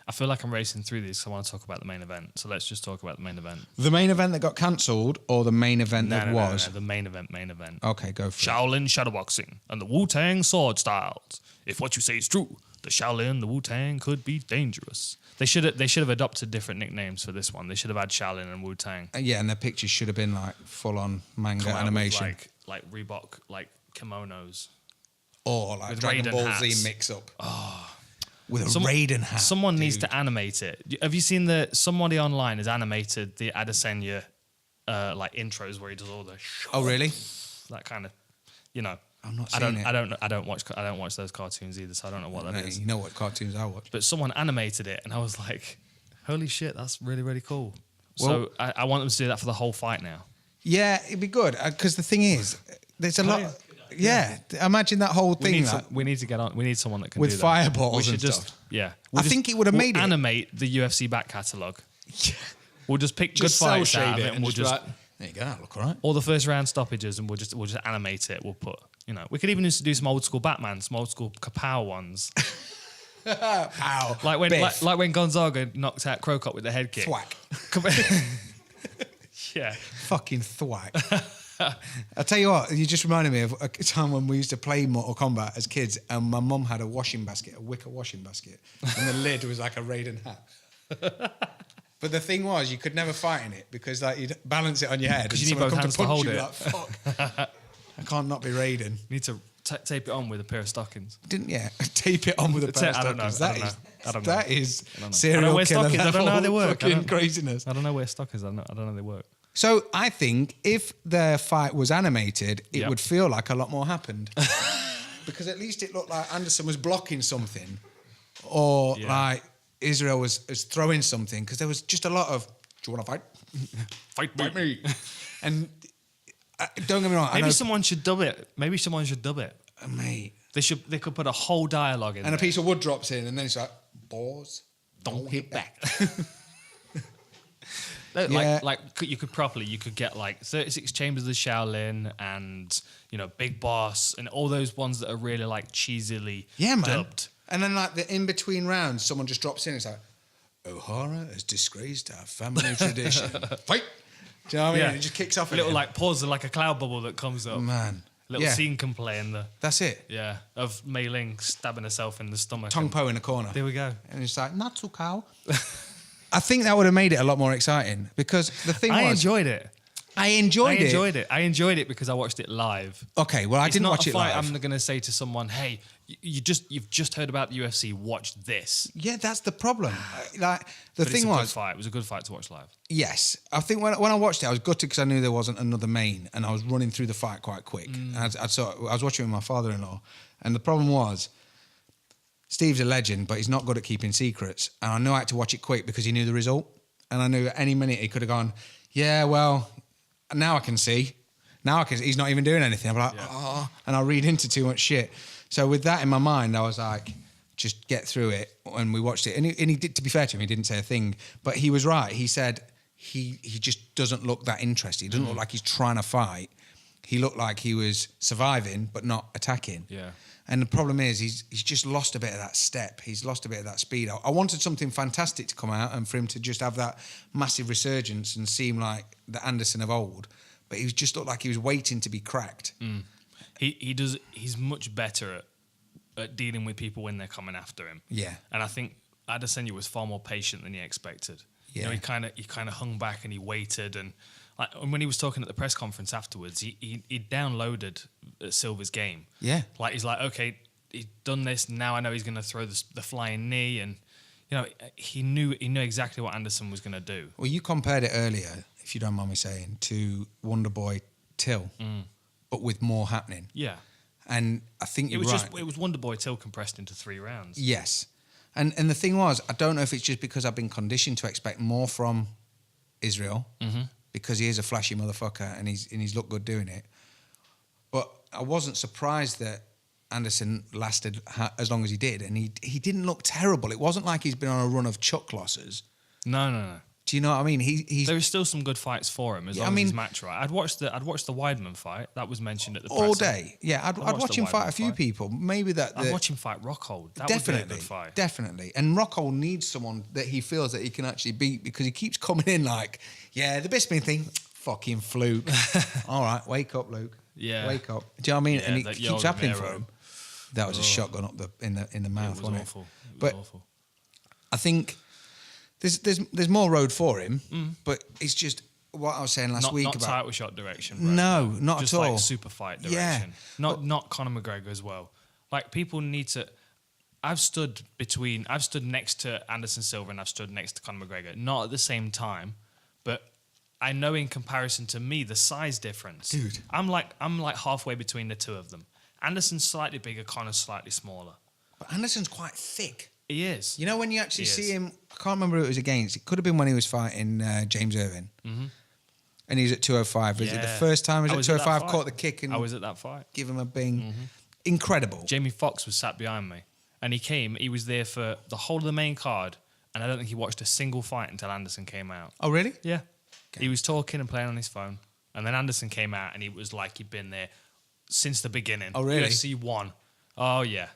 I feel like I'm racing through these because I want to talk about the main event. So let's just talk about the main event. The main event that got cancelled, or the main event that was. No, the main event. Okay, go for it. Shaolin Shadowboxing and the Wu-Tang sword styles. If what you say is true, the Shaolin, the Wu-Tang could be dangerous. They should have adopted different nicknames for this one. They should have had Shaolin and Wu-Tang. Yeah, and the pictures should have been like full on manga Come out with, animation, like Reebok, like kimonos. or like with Dragon Raiden Ball hats. Z mix up. With a Raiden hat. Someone needs dude. to animate it. Have you seen somebody online has animated the Adesanya like intros where he does all the Oh really? that kind of, I've not I seen don't it. I don't watch those cartoons either, so I don't know what that Mate, is. you know what cartoons I watch? But someone animated it, and I was like, "Holy shit, that's really really cool." Well- So I want them to do that for the whole fight now. Yeah, it'd be good because the thing is, there's a lot. Yeah, imagine that whole thing We need to get on. We need someone that can with do that. fireballs We should and just stuff. yeah. I think it would have made it. animate the UFC back catalogue. We'll just pick Just good fights cel out of shade it, it and we'll just there you go. That look all right. all the first round stoppages, and we'll just animate it. We'll put we could even just do some old school Batman, some old school Kapow ones, Ow! like when Biff. like when Gonzaga knocked out Crocop with the head kick. Thwack. Yeah. Fucking thwack. I'll tell you what, you just reminded me of a time when we used to play Mortal Kombat as kids, and my mum had a washing basket, a wicker washing basket, and the lid was like a Raiden hat. But the thing was, you could never fight in it because like you'd balance it on your head. Because and you need someone both come hands to punch hold you, it. Like, fuck. I can't not be Raiden. You need to tape it on with a pair of stockings. Didn't tape it on with a pair of I don't know. stockings. I don't know. That is I don't know. I don't serial know where killer stockings. I don't know how they level work. fucking craziness. I don't know where stockings. I don't know how they work. So I think if the fight was animated, it Yep. would feel like a lot more happened. Because at least it looked like Anderson was blocking something, or Yeah. like Israel was throwing something. Because there was just a lot of, do you want to fight? Fight me. And don't get me wrong, I know, Maybe someone should dub it. mate. They could put a whole dialogue in And there. a piece of wood drops in, and then it's like, balls, don't hit back. Yeah. You could get like 36 Chambers of the Shaolin and Big Boss and all those ones that are really like cheesily dubbed. And then like the in between rounds, someone just drops in. It's like O'Hara has disgraced our family tradition. Fight. Do you know what I mean? Yeah. And it just kicks off. A little like pause, like a cloud bubble that comes up. Man. Little scene can play in the. That's it. Yeah, of Mei Ling stabbing herself in the stomach. Tong Po in the corner. There we go. And it's like, not too cow. I think that would have made it a lot more exciting because the thing was... I enjoyed it. I enjoyed it. I enjoyed it because I watched it live. Okay, well, I didn't watch it live. I'm going to say to someone, hey, you've just heard about the UFC, watch this. Yeah, that's the problem. Like the But thing it's a was... good fight. It was a good fight to watch live. Yes. I think when I watched it, I was gutted because I knew there wasn't another main and I was running through the fight quite quick. I was watching with my father-in-law and the problem was... Steve's a legend, but he's not good at keeping secrets. And I knew I had to watch it quick because he knew the result. And I knew at any minute he could have gone, yeah, well, now I can see. Now I can see. He's not even doing anything. I'm like, oh, and I'll read into too much shit. So with that in my mind, I was like, just get through it. And we watched it. And he did, to be fair to him, he didn't say a thing. But he was right. He said he just doesn't look that interested. He doesn't look like he's trying to fight. He looked like he was surviving, but not attacking. Yeah. And the problem is he's just lost a bit of that step. He's lost a bit of that speed. I wanted something fantastic to come out and for him to just have that massive resurgence and seem like the Anderson of old. But he just looked like he was waiting to be cracked. He's much better at dealing with people when they're coming after him. Yeah. And I think Adesanya was far more patient than he expected. Yeah. He kind of hung back and he waited and when he was talking at the press conference afterwards, he downloaded Silva's game. Yeah. Like he's like, okay, he's done this. Now I know he's going to throw the flying knee, and he knew exactly what Anderson was going to do. Well, you compared it earlier, if you don't mind me saying, to Wonderboy Till, but with more happening. Yeah. And I think you're right. It was Wonderboy Till compressed into 3 rounds. Yes. And the thing was, I don't know if it's just because I've been conditioned to expect more from Israel. Because he is a flashy motherfucker and he's looked good doing it. But I wasn't surprised that Anderson lasted as long as he did. And he didn't look terrible. It wasn't like he's been on a run of chuck losses. No. Do you know what I mean? There was still some good fights for him as long as he's match right. I'd watched the Weidman fight that was mentioned at the all press. day. Yeah, I'd watch him fight a few people. Maybe that. I'd watch him fight Rockhold. That definitely, would be a good fight. Definitely. And Rockhold needs someone that he feels that he can actually beat because he keeps coming in like, yeah, the Bisping thing, fucking fluke. All right, wake up, Luke. Yeah, wake up. Do you know what I mean? Yeah, and it keeps happening for him. That was a shotgun up in the mouth. It was awful. But I think. There's more road for him, but it's just what I was saying last week not about title shot direction. Bro. No, not just at all. Like super fight direction. Yeah. Not Conor McGregor as well. Like people need to. I've stood next to Anderson Silva and I've stood next to Conor McGregor, not at the same time, but I know in comparison to me the size difference. Dude, I'm like halfway between the two of them. Anderson's slightly bigger, Conor's slightly smaller. But Anderson's quite thick. He is. You know when you actually see him, I can't remember who it was against. It could have been when he was fighting James Irvin. And he was at 205. Was it the first time he was at 205, caught the kick and I was at that fight. Give him a bing. Incredible. Jamie Foxx was sat behind me. And he was there for the whole of the main card. And I don't think he watched a single fight until Anderson came out. Oh, really? Yeah. Okay. He was talking and playing on his phone. And then Anderson came out and he was like he'd been there since the beginning. Oh, really? UFC 1. Oh, yeah.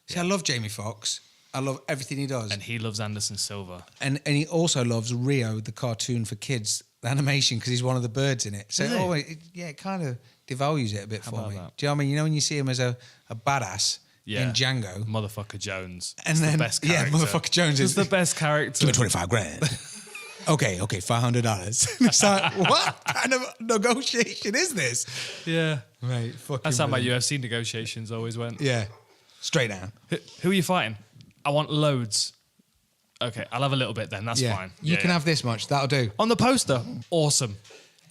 See, I love Jamie Foxx. I love everything he does. And he loves Anderson Silva. And he also loves Rio, the cartoon for kids, the animation, because he's one of the birds in it. So it kind of devalues it a bit for me. That? Do you know what I mean? You know when you see him as a badass in Django. Motherfucker Jones. And then, the best character. Yeah, Motherfucker Jones is the best character. Give me 25 grand. Okay, $500. It's like, what kind of negotiation is this? Yeah. Right, That's how my UFC negotiations always went. Yeah. Straight down. Who are you fighting? I want loads. Okay, I'll have a little bit then. That's fine. You can have this much. That'll do. On the poster, awesome.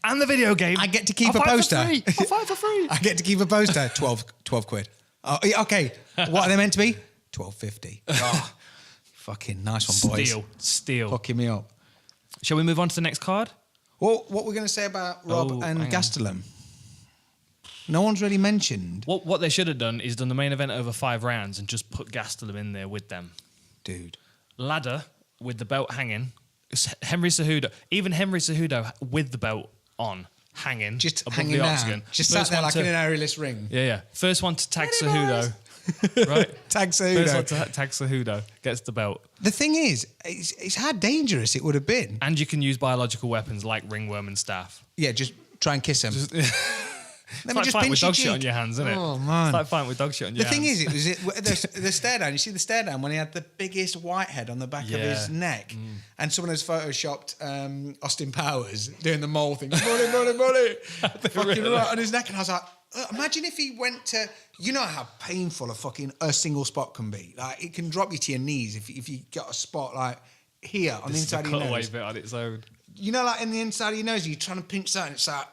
And the video game. I get to keep a poster. I'll fight for free. I get to keep a poster. 12 quid. Oh, okay. What are they meant to be? $12.50. Oh, fucking nice one, boys. Steal. Fucking me up. Shall we move on to the next card? Well, what we're going to say about Rob and Gastelum? No one's really mentioned. What they should have done is done the main event over 5 rounds and just put Gastelum in there with them. Dude. Ladder with the belt hanging Henry Cejudo, even Henry Cejudo with the belt on, hanging, Just above hanging the down. octagon. Just sat First there one like to- in an aerialist ring. Yeah. First one to tag Ready, Cejudo. Right? Tag First one Cejudo. to tag Cejudo gets the belt. The thing is, it's how dangerous it would have been. And you can use biological weapons like ringworm and staff. Yeah, just try and kiss him. It's like fighting with dog shit on your hands, isn't it? Oh, man. It's like fighting with dog shit on your The hands. thing is, it was the stare down. You see the stare down when he had the biggest whitehead on the back of his Yeah. neck, and someone has photoshopped Austin Powers doing the mole thing, bully, fucking right on his neck, and I was like, imagine if he went to, you know how painful a single spot can be. Like it can drop you to your knees if you got a spot like here on the This is the inside of your cutaway nose. bit on its own. You know, like in the inside of your nose, you're trying to pinch that, and it's like,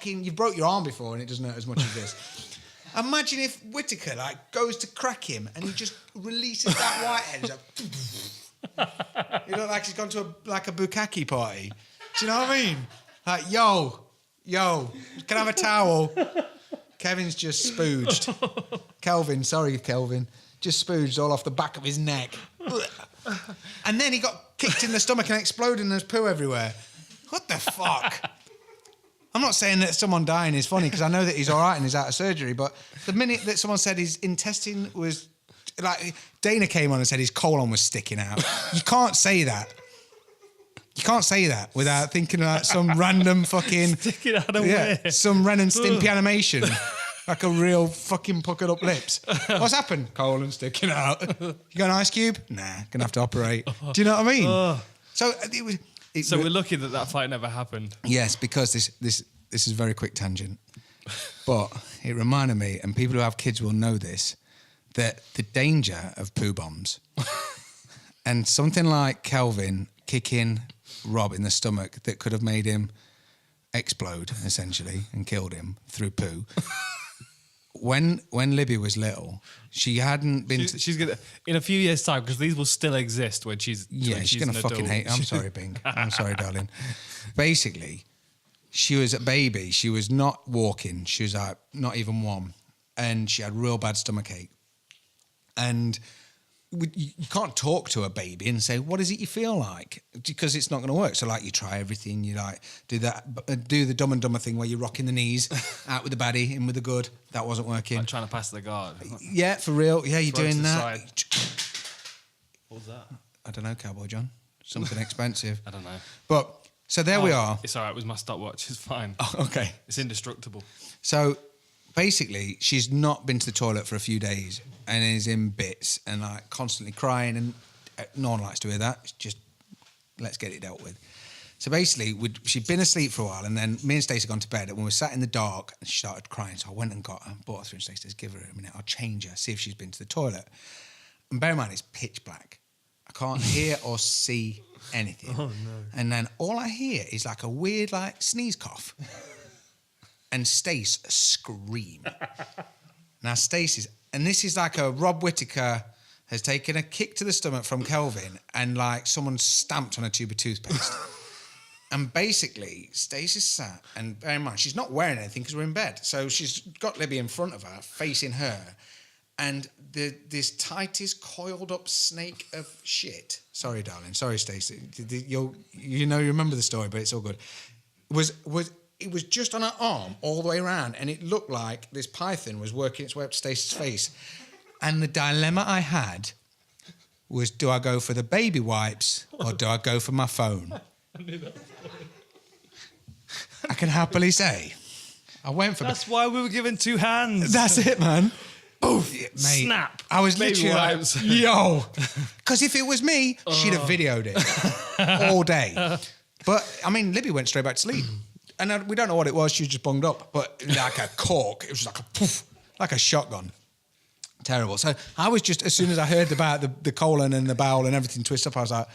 you've broke your arm before, and it doesn't hurt as much as this. Imagine if Whittaker like goes to crack him, and he just releases that whitehead. He's like, you look like he's gone to a bukkake party. Do you know what I mean? Like, yo, can I have a towel? Kevin's just spooged. Kelvin, just spooged all off the back of his neck. And then he got kicked in the stomach and exploded, and there's poo everywhere. What the fuck? I'm not saying that someone dying is funny because I know that he's all right and he's out of surgery, but the minute that someone said his intestine was... Like, Dana came on and said his colon was sticking out. You can't say that. You can't say that without thinking like some random fucking... Sticking out of where? Some Ren and Stimpy animation. Like a real fucking puckered up lips. What's happened? Colon sticking out. You got an ice cube? Nah, gonna have to operate. Do you know what I mean? So it was... So we're lucky that fight never happened. Yes, because this is a very quick tangent. But it reminded me, and people who have kids will know this, that the danger of poo bombs and something like Kelvin kicking Rob in the stomach that could have made him explode, essentially, and killed him through poo. When Libby was little, she hadn't been... She's gonna, in a few years' time, because these will still exist when she's... Yeah, when she's going to an fucking adult. hate... I'm sorry, Bing. I'm sorry, darling. Basically, she was a baby. She was not walking. She was like, not even one. And she had real bad stomachache. And you can't talk to a baby and say, what is it you feel like? Because it's not going to work. So, like, you try everything. You, like, do the Dumb and Dumber thing where you're rocking the knees, out with the baddie, in with the good. That wasn't working. I'm trying to pass the guard. Yeah, for real. Yeah, you're Throw it to doing the that. side. What was that? I don't know, Cowboy John. Something expensive. I don't know. But, so there we are. It's all right. It was my stopwatch. It's fine. Oh, okay. It's indestructible. So basically, she's not been to the toilet for a few days and is in bits and like constantly crying, and no one likes to hear that. It's just, let's get it dealt with. So basically, she'd been asleep for a while, and then me and Stacey had gone to bed, and we were sat in the dark, and she started crying. So I went and got her, brought her through, and Stacey says, give her a minute, I'll change her, see if she's been to the toilet. And bear in mind, it's pitch black. I can't hear or see anything. Oh, no. And then all I hear is like a weird, like, sneeze cough. And Stace scream. Now Stacey's, and this is like a Rob Whittaker has taken a kick to the stomach from Kelvin, and like someone stamped on a tube of toothpaste. And basically, Stacey's sat, and bear in mind, she's not wearing anything because we're in bed. So she's got Libby in front of her, facing her, and this tightest coiled up snake of shit. Sorry, darling. Sorry, Stacey. You remember the story, but it's all good. It was just on her arm all the way around, and it looked like this python was working its way up to Stacey's face. And the dilemma I had was, do I go for the baby wipes or do I go for my phone? I can happily say, I went for... That's why we were given two hands. That's it, man. Oof, mate. Snap. I was Baby literally wipes. like, yo. Because if it was me, she'd have videoed it all day. But, I mean, Libby went straight back to sleep. And we don't know what it was. She was just bunged up. But like a cork. It was like a poof, like a shotgun. Terrible. So I was just, as soon as I heard about the colon and the bowel and everything twist up, I was like,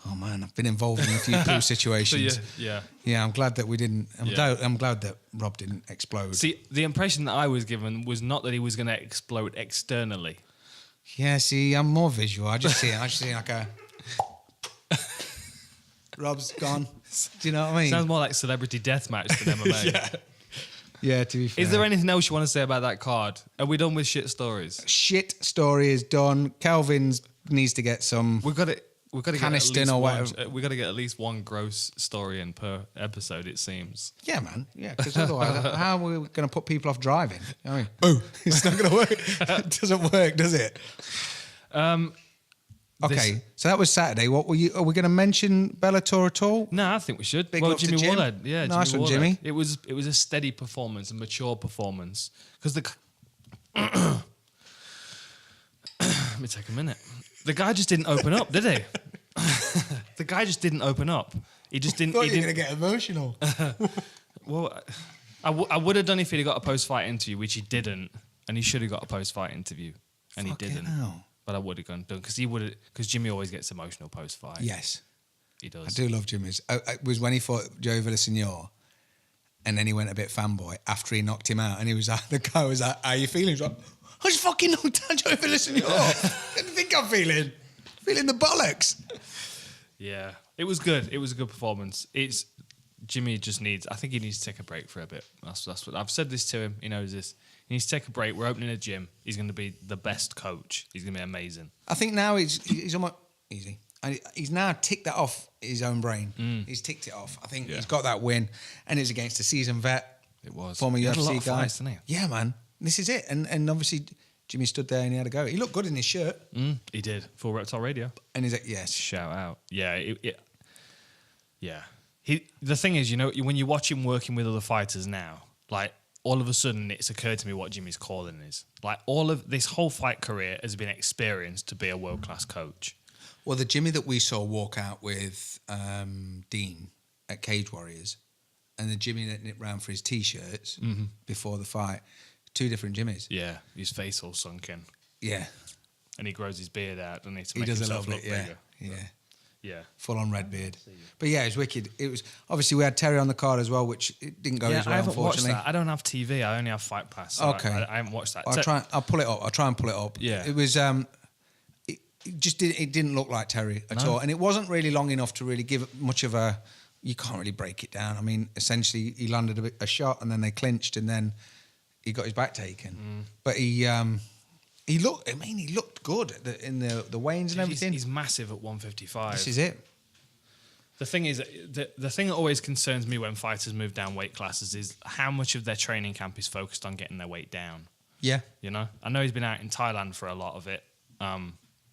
oh man, I've been involved in a few poo situations. So yeah. Yeah, I'm glad that we didn't. I'm glad that Rob didn't explode. See, the impression that I was given was not that he was going to explode externally. Yeah, see, I'm more visual. I just see like a... Rob's gone. Do you know what I mean? Sounds more like celebrity deathmatch than MMA. Yeah, to be fair. Is there anything else you want to say about that card? Are we done with shit stories? Shit story is done. Kelvin's needs to get some... We've got it. we've got to get at Caniston least or one, whatever. we've got to get at least one gross story in per episode. It seems. Yeah, man. Yeah, because otherwise, how are we going to put people off driving? I mean, it's not going to work. It doesn't work, does it? Okay, so that was Saturday. What were you? Are we going to mention Bellator at all? No, I think we should. Big well, love to Jimmy Jim. Warlord. Yeah, Nice one, Warlord. Jimmy. It was a steady performance, a mature performance. Because the let me take a minute. The guy just didn't open up, did he? The guy just didn't open up. He just didn't. I thought he you were didn't. going to get emotional. Well, I would have done if he'd got a post-fight interview, which he didn't, and he should have got a post-fight interview, and Fucking he didn't. hell. But I would have gone done because Jimmy always gets emotional post-fight. Yes, He does. I do love Jimmy's. It was when he fought Joe Villasenor, and then he went a bit fanboy after he knocked him out, and he was like, the guy was like, "How are you feeling?" He was like, "I just fucking knocked out Joe Villasenor. What do you think I'm feeling? Feeling the bollocks." Yeah, it was good. It was a good performance. Jimmy just needs. I think he needs to take a break for a bit. That's what I've said this to him. He knows this. He needs to take a break. We're opening a gym. He's going to be the best coach. He's going to be amazing. I think now he's almost easy. And he's now ticked that off his own brain. He's ticked it off. I think he's got that win, and it's against a seasoned vet. It was Former He had a lot UFC of guy. fights, didn't he? Yeah, man. This is it. And obviously Jimmy stood there and he had a go. He looked good in his shirt. He did. Full Reptile Radio. And he's like, yes. Shout out. Yeah. Yeah. The thing is, when you watch him working with other fighters now, like all of a sudden it's occurred to me what Jimmy's calling is. Like all of this whole fight career has been experienced to be a world-class coach. Well, the Jimmy that we saw walk out with Dean at Cage Warriors and the Jimmy that nipped round for his T-shirts before the fight, two different Jimmys. Yeah. His face all sunk in. Yeah. And he grows his beard out, doesn't he? To He make does a himself little bit, look yeah. bigger. Yeah. Yeah. Full on red beard. But yeah, it was wicked. It was obviously we had Terry on the card as well, which it didn't go Yeah, as well, I haven't watched unfortunately. that. I don't have TV. I only have Fight Pass. So Okay. I haven't watched that. I'll pull it up. I'll try and pull it up. Yeah. It was it didn't look like Terry at all. And it wasn't really long enough to really give much of a you can't really break it down. I mean, essentially he landed a shot and then they clinched and then he got his back taken. But he looked good in the weigh-ins and everything. He's massive at 155. This is it. The thing is, the thing that always concerns me when fighters move down weight classes is how much of their training camp is focused on getting their weight down. Yeah. I know he's been out in Thailand for a lot of it,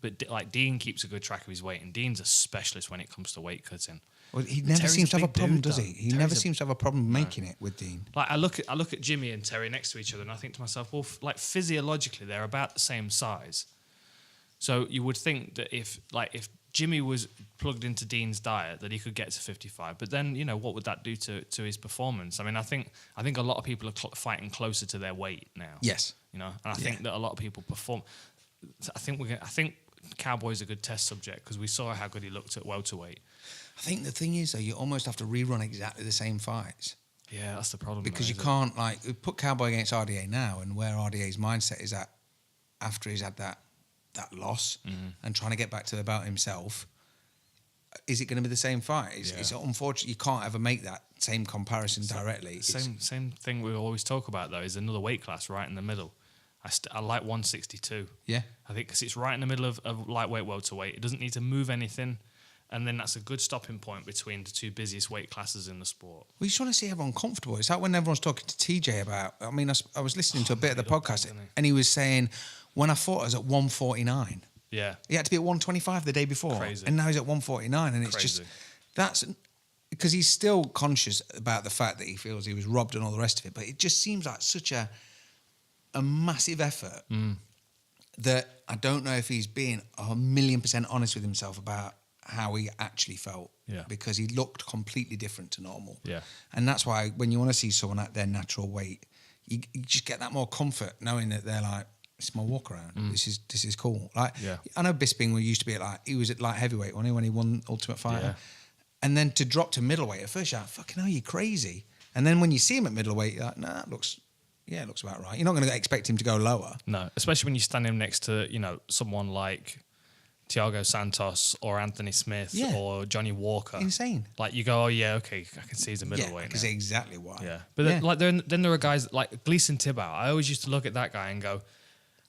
but like Dean keeps a good track of his weight, and Dean's a specialist when it comes to weight cutting. Well, he never Terry's seems to a have a big problem, dude, does he? though. He Terry's never a- seems to have a problem making it with Dean. Like I look at Jimmy and Terry next to each other, and I think to myself, well, like physiologically, they're about the same size. So you would think that if Jimmy was plugged into Dean's diet, that he could get to 55. But then, what would that do to his performance? I mean, I think a lot of people are fighting closer to their weight now. Yes. And I think that a lot of people perform. I think Cowboy's a good test subject because we saw how good he looked at welterweight. I think the thing is, though, you almost have to rerun exactly the same fights. Yeah, that's the problem. Because though, you isn't it? can't, put Cowboy against RDA now and where RDA's mindset is at after he's had that loss and trying to get back to the belt himself. Is it going to be the same fight? It's unfortunate you can't ever make that same comparison directly. Same thing we always talk about, though, is another weight class right in the middle. I like 162. Yeah. I think because it's right in the middle of lightweight, welterweight. It doesn't need to move anything. And then that's a good stopping point between the two busiest weight classes in the sport. Well, you just want to see everyone comfortable. It's like when everyone's talking to TJ about, I mean, I was listening to a bit of the podcast and he was saying, when I fought, I was at 149. Yeah. He had to be at 125 the day before. Crazy. And now he's at 149. And it's Crazy. that's because he's still conscious about the fact that he feels he was robbed and all the rest of it. But it just seems like such a massive effort that I don't know if he's being 1,000,000% honest with himself about how he actually felt. Yeah. Because he looked completely different to normal. Yeah. And that's why when you want to see someone at their natural weight, you just get that more comfort knowing that they're like, it's my walk around. This is cool. Like, Yeah. I know Bisping used to be he was at light heavyweight when he won Ultimate Fighter. Yeah. And then to drop to middleweight, at first you're like, fucking hell, you're crazy. And then when you see him at middleweight, you're like, nah, it looks about right. You're not going to expect him to go lower. No, especially when you stand him next to, someone like Thiago Santos or Anthony Smith or Johnny Walker. Insane. Like you go, oh yeah, okay, I can see he's a middleweight because now. exactly why. Yeah, but then there are guys like Gleason Tibau. I always used to look at that guy and go,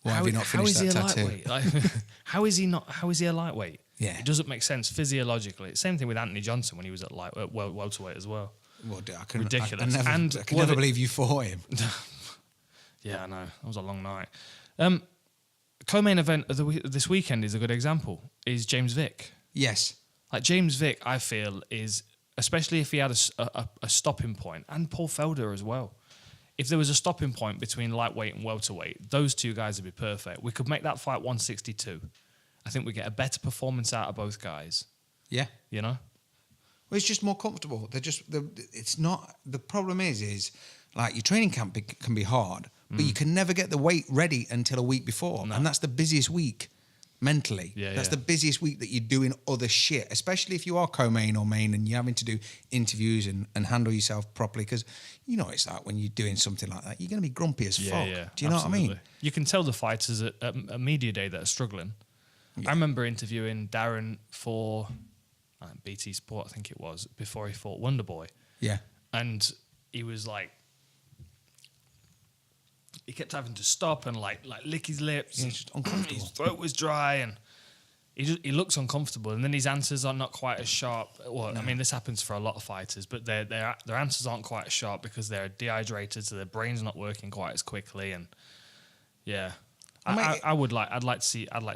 Why have you not how finished is he that a tattoo? lightweight? Like, how is he a lightweight? Yeah. It doesn't make sense physiologically. Same thing with Anthony Johnson when he was at welterweight as well. Well, I can, Ridiculous. I can never believe you fought him. Yeah, I know. That was a long night. Co-main event of this weekend is a good example. Is James Vick. Yes. Like James Vick, I feel is, especially if he had a stopping point, and Paul Felder as well. If there was a stopping point between lightweight and welterweight, those two guys would be perfect. We could make that fight 162. I think we get a better performance out of both guys. Yeah. You know? Well, it's just more comfortable. It's not, the problem is like your training camp can be hard, but you can never get the weight ready until a week before. No. And that's the busiest week mentally. Yeah, that's yeah. the busiest week that you're doing other shit, especially if you are co-main or main and you're having to do interviews and handle yourself properly. Because you know it's like when you're doing something like that, you're going to be grumpy as fuck. Yeah, Do you know what I mean? absolutely. You can tell the fighters at a media day that are struggling. Yeah. I remember interviewing Darren for BT Sport, I think it was, before he fought Wonderboy. Yeah. And he was like, he kept having to stop and like lick his lips. Yeah, it's just uncomfortable. His throat was dry and he looks uncomfortable. And then his answers are not quite as sharp. Well, No. I mean, this happens for a lot of fighters, but their answers aren't quite as sharp because they're dehydrated, so their brain's not working quite as quickly. And yeah, I'd like to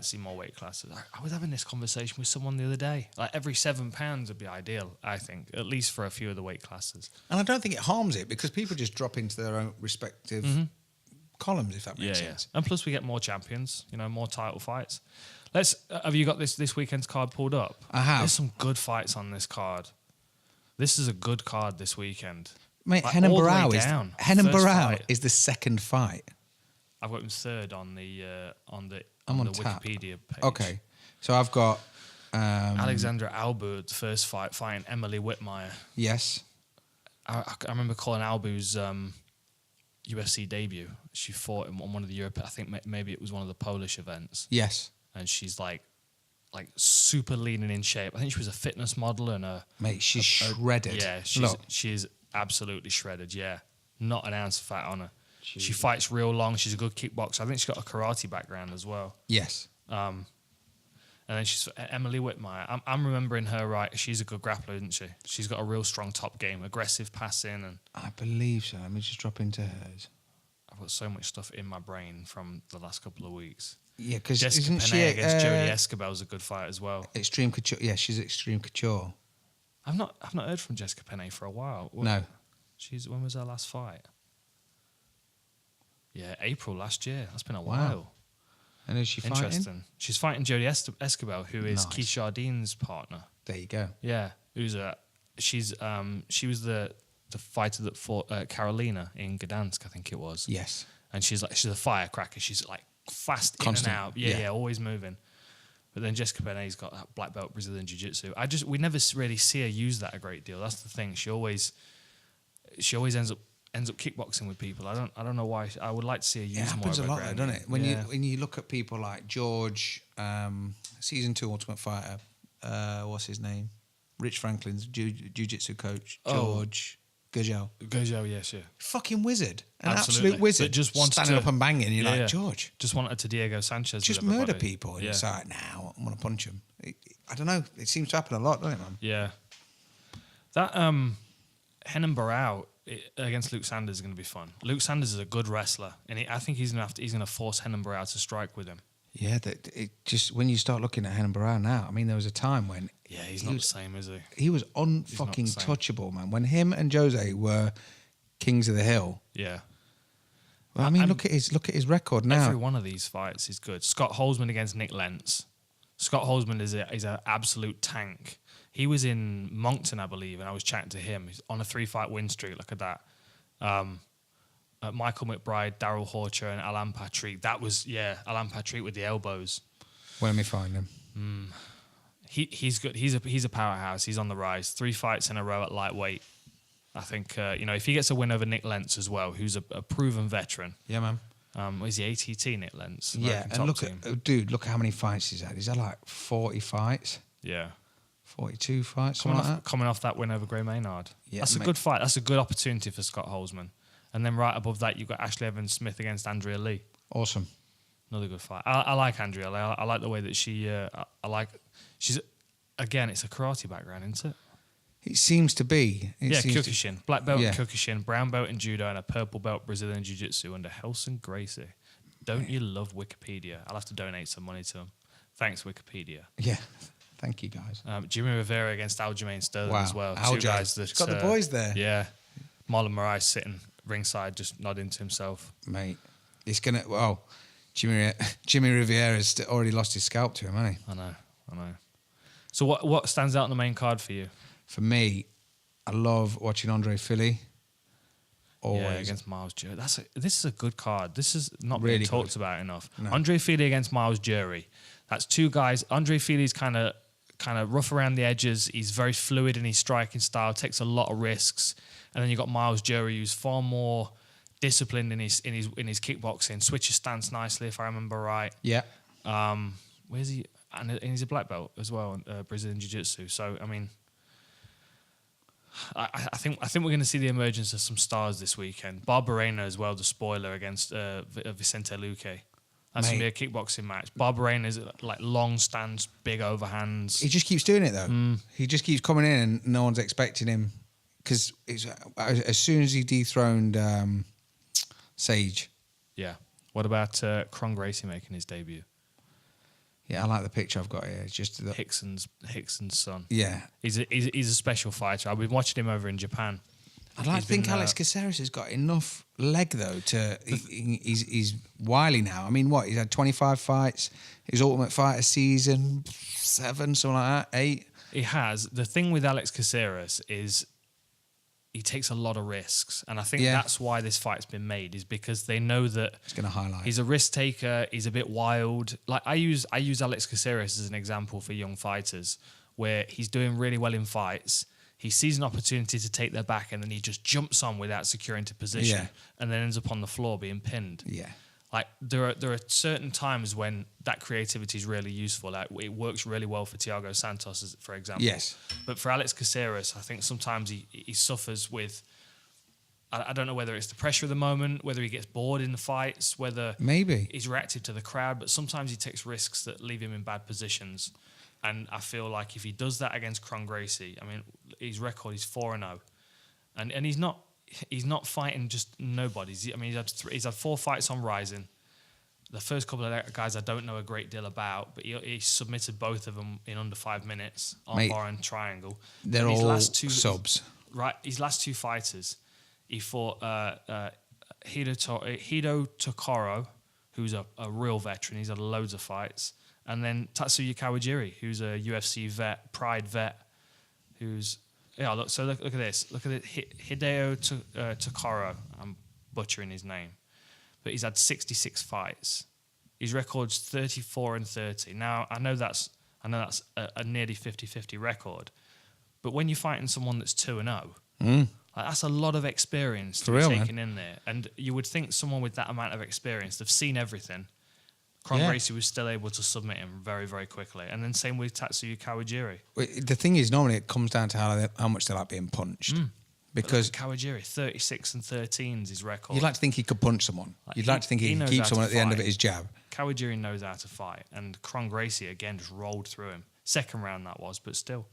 see more weight classes. I was having this conversation with someone the other day. Like every 7 pounds would be ideal, I think, at least for a few of the weight classes. And I don't think it harms it because people just drop into their own respective columns, if that makes sense. And plus we get more champions, more title fights. Have you got this weekend's card pulled up? I have. There's some good fights on this card. This is a good card this weekend. Mate, Like, Henan all the way Barao down. Henan First Barao fight. is the second fight. I've got him third on the I'm on the tap. Wikipedia page. Okay, so I've got Alexandra Albu, the first fight, fighting Emily Whitmire. yes, I remember calling Albu's UFC debut. She fought him on one of the Europe. I think maybe it was one of the Polish events. yes, And she's like super lean and in shape. I think she was a fitness model and mate, she's shredded. yeah, Look, she's absolutely shredded. Yeah, not an ounce of fat on her. She fights real long. She's a good kickboxer. I think she's got a karate background as well. yes, And then she's Emily Whitmire. I'm remembering her right. She's a good grappler, isn't she? She's got a real strong top game, aggressive passing, and I believe so. Let me just drop into hers. I've got so much stuff in my brain from the last couple of weeks. Yeah, because Jessica isn't she Penne against Jodie Escobar was a good fight as well. Extreme Couture? Yeah, she's Extreme Couture. I've not heard from Jessica Penne for a while. No, When was her last fight? Yeah, April last year. That's been a Wow. while. and is she fighting? Interesting. She's fighting Jodie Escobar, who is Nice. Keith Jardine's partner. There you go. Yeah, she was the fighter that fought Carolina in Gdansk, I think it was. Yes, And she's a firecracker. She's like fast Constant, in and out. yeah. Yeah, always moving. But then Jessica Penne's got that black belt Brazilian Jiu-Jitsu. We never really see her use that a great deal. That's the thing. She always ends up kickboxing with people. I don't know why. I would like to see her use it happens more a of her lot, though, grounding. doesn't it? Yeah. When you look at people like George, season 2 Ultimate Fighter, what's his name? Rich Franklin's jiu-jitsu coach, George Gurgel. Gojo, yes, yeah. Fucking wizard. An Absolutely. absolute wizard. But just wanted standing to- up and banging. You're Yeah, like, yeah. George, Just wanted to Diego Sanchez. just with murder everybody. people. And Yeah. it's like, now I'm going to punch him. I don't know. It seems to happen a lot, doesn't it, man? Yeah. That Henan Barao against Luke Sanders is going to be fun. Luke Sanders is a good wrestler, and I think he's going to force Henan Barao to strike with him. Yeah, it just when you start looking at Henan Barao now, I mean, there was a time when Yeah, he's not the same, is he? he was not unfucking the same. touchable, man. When him and Jose were kings of the hill. Yeah. Well, I mean, I'm- look at his record now. Every one of these fights is good. Scott Holzman against Nick Lentz. Scott Holzman is an absolute tank. He was in Moncton, I believe, and I was chatting to him. He's on a 3-fight win streak. Look at that. Michael McBride, Daryl Horcher, and Alan Patrick. That was, Alan Patrick with the elbows. Where let me find him. He's good. He's a powerhouse. He's on the rise. 3 fights in a row at lightweight. I think, if he gets a win over Nick Lentz as well, who's a proven veteran. Yeah, man. Is he ATT, Nick Lentz? Yeah, American and top look team. at dude. Look how many fights he's had. He's had like 40 fights, Yeah. 42 fights, Coming something off, like that. coming off that win over Gray Maynard. Yeah, That's a mate. good fight. That's a good opportunity for Scott Holzman. And then right above that, you've got Ashley Evans-Smith against Andrea Lee. Awesome. Another good fight. I like Andrea. I like the way that she's. Again, it's a karate background, isn't it? It seems to be. Kyokushin. Black belt in Kyokushin, brown belt in judo, and a purple belt Brazilian jiu-jitsu under Helson Gracie. Don't you love Wikipedia? I'll have to donate some money to them. Thanks, Wikipedia. Yeah. Thank you, guys. Jimmy Rivera against Aljamain Sterling as well. Two guys that, he's got the boys there. Yeah. Marlon Moraes sitting ringside, just nodding to himself. Mate, it's going to... Well, Jimmy Rivera's already lost his scalp to him, hasn't he? I know. So what stands out on the main card for you? For me, I love watching Andre Philly. Always. Yeah, against Miles Jury. This is a good card. This is not Really being talked good. about enough. No. Andre Philly against Miles Jury. That's two guys. Andre Philly's kind of rough around the edges. He's very fluid in his striking style, takes a lot of risks. And then you've got Miles Jury, who's far more disciplined in his kickboxing, switches stance nicely, if I remember right. Yeah. Where's he? And he's a black belt as well, Brazilian Jiu-Jitsu. So, I mean, I think we're going to see the emergence of some stars this weekend. Barberena as well, the spoiler against Vicente Luque. That's going to be a kickboxing match. Barberena is like long stance, big overhands. He just keeps doing it, though. He just keeps coming in and no one's expecting him. Because as soon as he dethroned Sage. Yeah. What about Kron Gracie making his debut? Yeah, I like the picture I've got here. It's just the Hickson's son. Yeah. He's a special fighter. I've been watching him over in Japan. I'd like to think Alex Caceres has got enough leg, though, he's wily now. I mean, what? He's had 25 fights. His Ultimate Fighter season, 7, something like that, 8. He has. The thing with Alex Caceres is he takes a lot of risks. And I think that's why this fight's been made, is because they know that it's going to highlight. He's a risk taker. He's a bit wild. Like I use Alex Caceres as an example for young fighters, where he's doing really well in fights. He sees an opportunity to take their back, and then he just jumps on without securing to position, and then ends up on the floor being pinned. Yeah. Like there are certain times when that creativity is really useful. Like it works really well for Thiago Santos, for example. Yes. But for Alex Caceres, I think sometimes he suffers with. I don't know whether it's the pressure of the moment, whether he gets bored in the fights, whether maybe he's reactive to the crowd. But sometimes he takes risks that leave him in bad positions. And I feel like if he does that against Kron Gracie, I mean, his record is 4-0, and he's not fighting just nobodies. I mean, he's had 4 fights on Rising. The first couple of guys I don't know a great deal about, but he submitted both of them in under 5 minutes, armbar and triangle. They're all subs. Right, his last 2 fighters, he fought Hideo Tokoro, who's a real veteran. He's had loads of fights. And then Tatsuya Kawajiri, who's a UFC vet, Pride vet, who's... Yeah, look at this. Look at it. Hideo Tokoro. I'm butchering his name. But he's had 66 fights. His record's 34-30. Now, I know that's a nearly 50-50 record. But when you're fighting someone that's 2-0, that's a lot of experience to be taken in there. And you would think someone with that amount of experience, they've seen everything. Kron Gracie was still able to submit him very, very quickly. And then same with Tatsuya Kawajiri. The thing is, normally it comes down to how much they like being punched. Because Kawajiri, 36-13 is his record. You'd like to think he could punch someone. You'd like to think he could keep someone at the end of it his jab. Kawajiri knows how to fight. And Kron Gracie, again, just rolled through him. Second round that was, but still.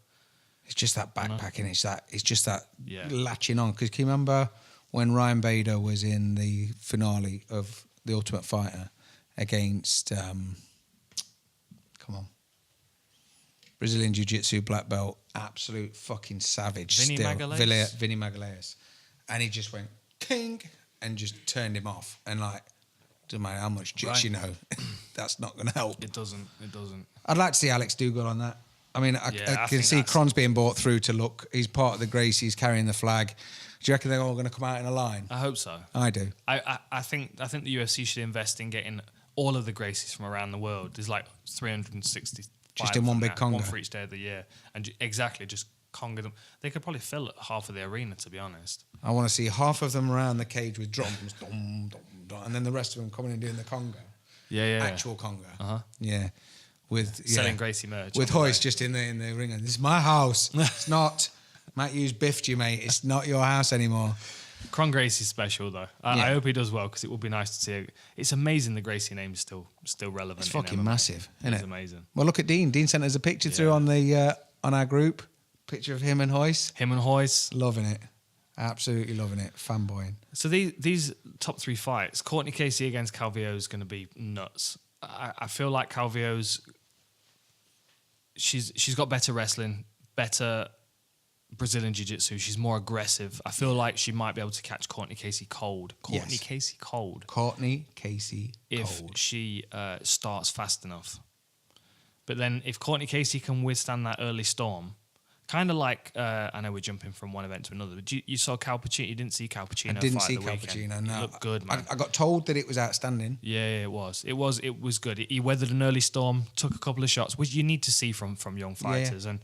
It's just that backpacking. It's just that latching on. Because can you remember when Ryan Bader was in the finale of The Ultimate Fighter against, Brazilian Jiu-Jitsu black belt, absolute fucking savage. Vinny Magalhaes. And he just went, king, and just turned him off. And like, doesn't matter how much jiu you know, that's not going to help. It doesn't. I'd like to see Alex do good on that. I mean, I can see Kron's being brought through to look. He's part of the Gracies carrying the flag. Do you reckon they're all going to come out in a line? I hope so. I do. I think the UFC should invest in getting all of the Gracies from around the world. There's like 360. Just in one big conga. One for each day of the year. And just conga them. They could probably fill half of the arena, to be honest. I want to see half of them around the cage with drums, dum, dum, dum, and then the rest of them coming and doing the conga. Yeah. Actual conga. Uh-huh. Yeah. Selling Gracie merch. With Hoist just in the ring. This is my house. It's not. Matt Hughes biffed you, mate. It's not your house anymore. Kron Gracie's special though. I hope he does well because it would be nice to see. It's amazing the Gracie name's still relevant. It's in fucking MMA. massive, isn't It's it? amazing. Well, look at Dean. Dean sent us a picture through on the on our group. Picture of him and Hoyce. Him and Hoyce. Loving it. Absolutely loving it. Fanboying. So these top 3 fights, Courtney Casey against Calvillo is going to be nuts. I feel like Calvillo's she's got better wrestling, better Brazilian Jiu-Jitsu. She's more aggressive. I feel like she might be able to catch Courtney Casey cold. Courtney Casey cold. Courtney Casey If cold. she starts fast enough. But then if Courtney Casey can withstand that early storm, kind of like, I know we're jumping from one event to another, but you saw Cal Pacino. You didn't see Cal Pacino I didn't fight see the Cal weekend. Pacino, He no. looked good, man. I got told that it was outstanding. Yeah, it was. It was good. He weathered an early storm, took a couple of shots, which you need to see from young fighters, and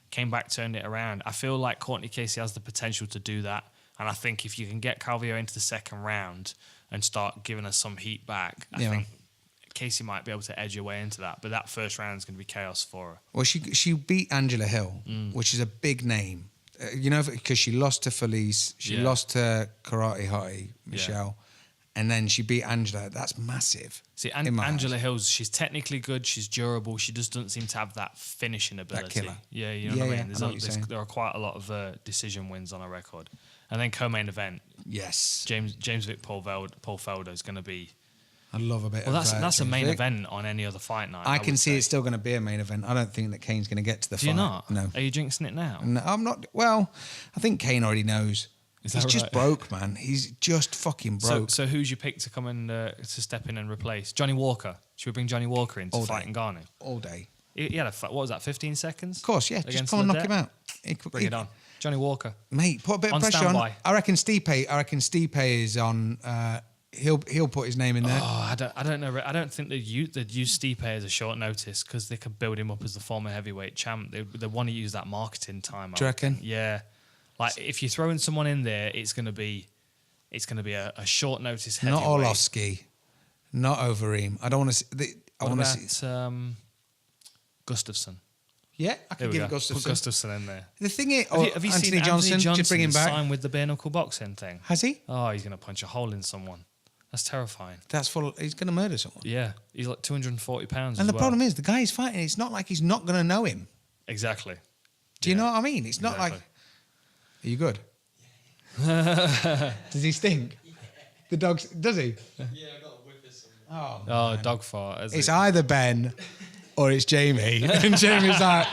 came back, turned it around. I feel like Courtney Casey has the potential to do that, and I think if you can get Calvillo into the second round and start giving us some heat back, I think Casey might be able to edge her way into that. But that first round is going to be chaos for her. Well, she beat Angela Hill, which is a big name. Because she lost to Felice, she lost to Karate Hottie, Michelle, and then she beat Angela. That's massive. See, in my Angela eyes. Hills, she's technically good, she's durable, she just doesn't seem to have that finishing ability. killer. Yeah, you know what I mean? I know what you're saying. There are quite a lot of decision wins on her record. And then co-main event, Yes. James Vick Paul Felder is going to be... I love a bit Well, of that's a James main Vick. event on any other fight night. I can would see say. it's still going to be a main event. I don't think that Kane's going to get to the Do fight. you not? No. Are you jinxing it now? No, I'm not. Well, I think Kane already knows. Is He's that just right? broke, man. He's just fucking broke. So who's your pick to come and to step in and replace? Johnny Walker. Should we bring Johnny Walker in to All fight day. Ngannou? All day. He had what was that, 15 seconds? Of course, yeah. Just Against come and knock Ledet? him out. Bring it on. Johnny Walker. Mate, put a bit of On pressure standby. on. I reckon Stipe is on. He'll put his name in there. Oh, I don't know. I don't think they'd use Stipe as a short notice because they could build him up as the former heavyweight champ. They want to use that marketing time. Do you reckon? Yeah. Like if you're throwing someone in there, it's gonna be a short notice heavyweight. Not Orlovsky. Not Overeem. I don't want to see. I What want about to see. Gustafsson? Yeah, I There can we give go. Gustafsson. Put Gustafsson in there. The thing is, Have you Anthony seen Johnson, Anthony just bring him back. sign with the bare knuckle boxing thing? Has he? Oh, he's gonna punch a hole in someone. That's terrifying. That's full. He's going to murder someone. Yeah, he's like 240 pounds. And the problem is, the guy he's fighting. It's not like he's not going to know him. exactly. Do you know what I mean? It's not like. Exactly. Are you good? Does he stink? The dog. Does he? Yeah, I got a whiff of some. Oh. Oh, dog fart. It's either Ben or it's Jamie. And Jamie's like,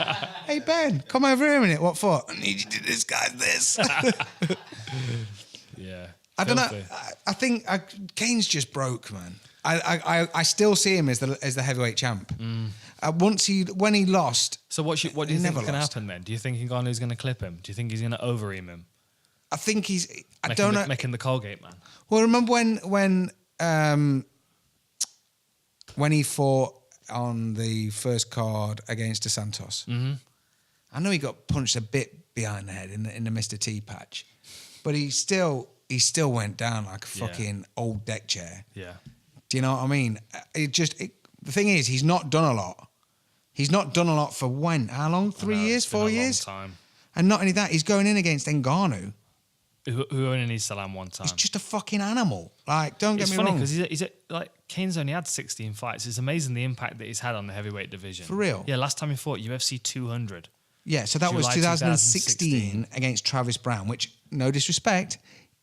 "Hey Ben, come over here a minute. What for? I need you to disguise this." Yeah. I don't know. Filthy. I think Kane's just broke, man. I still see him as the heavyweight champ. When he lost, So what do you He think never can lost. happen then? Do you think Ngannou's going to clip him? Do you think he's going to overeem him? I think he's. I Making don't the, know. Making the Colgate man. Well, remember when he fought on the first card against Dos Santos? Mm-hmm. I know he got punched a bit behind the head in the Mr. T patch, but he still went down like a fucking old deck chair. Yeah. Do you know what I mean? The thing is, he's not done a lot. He's not done a lot for when? How long? 3 I know, years? it's been 4 a long years? time. And not only that, he's going in against Ngannou. Who only needs to land one time. He's just a fucking animal. Like, don't get It's me funny wrong. because like Kane's only had 16 fights. It's amazing the impact that he's had on the heavyweight division. For real? Yeah, last time he fought UFC 200. Yeah, so that was July 2016 against Travis Brown, which, no disrespect,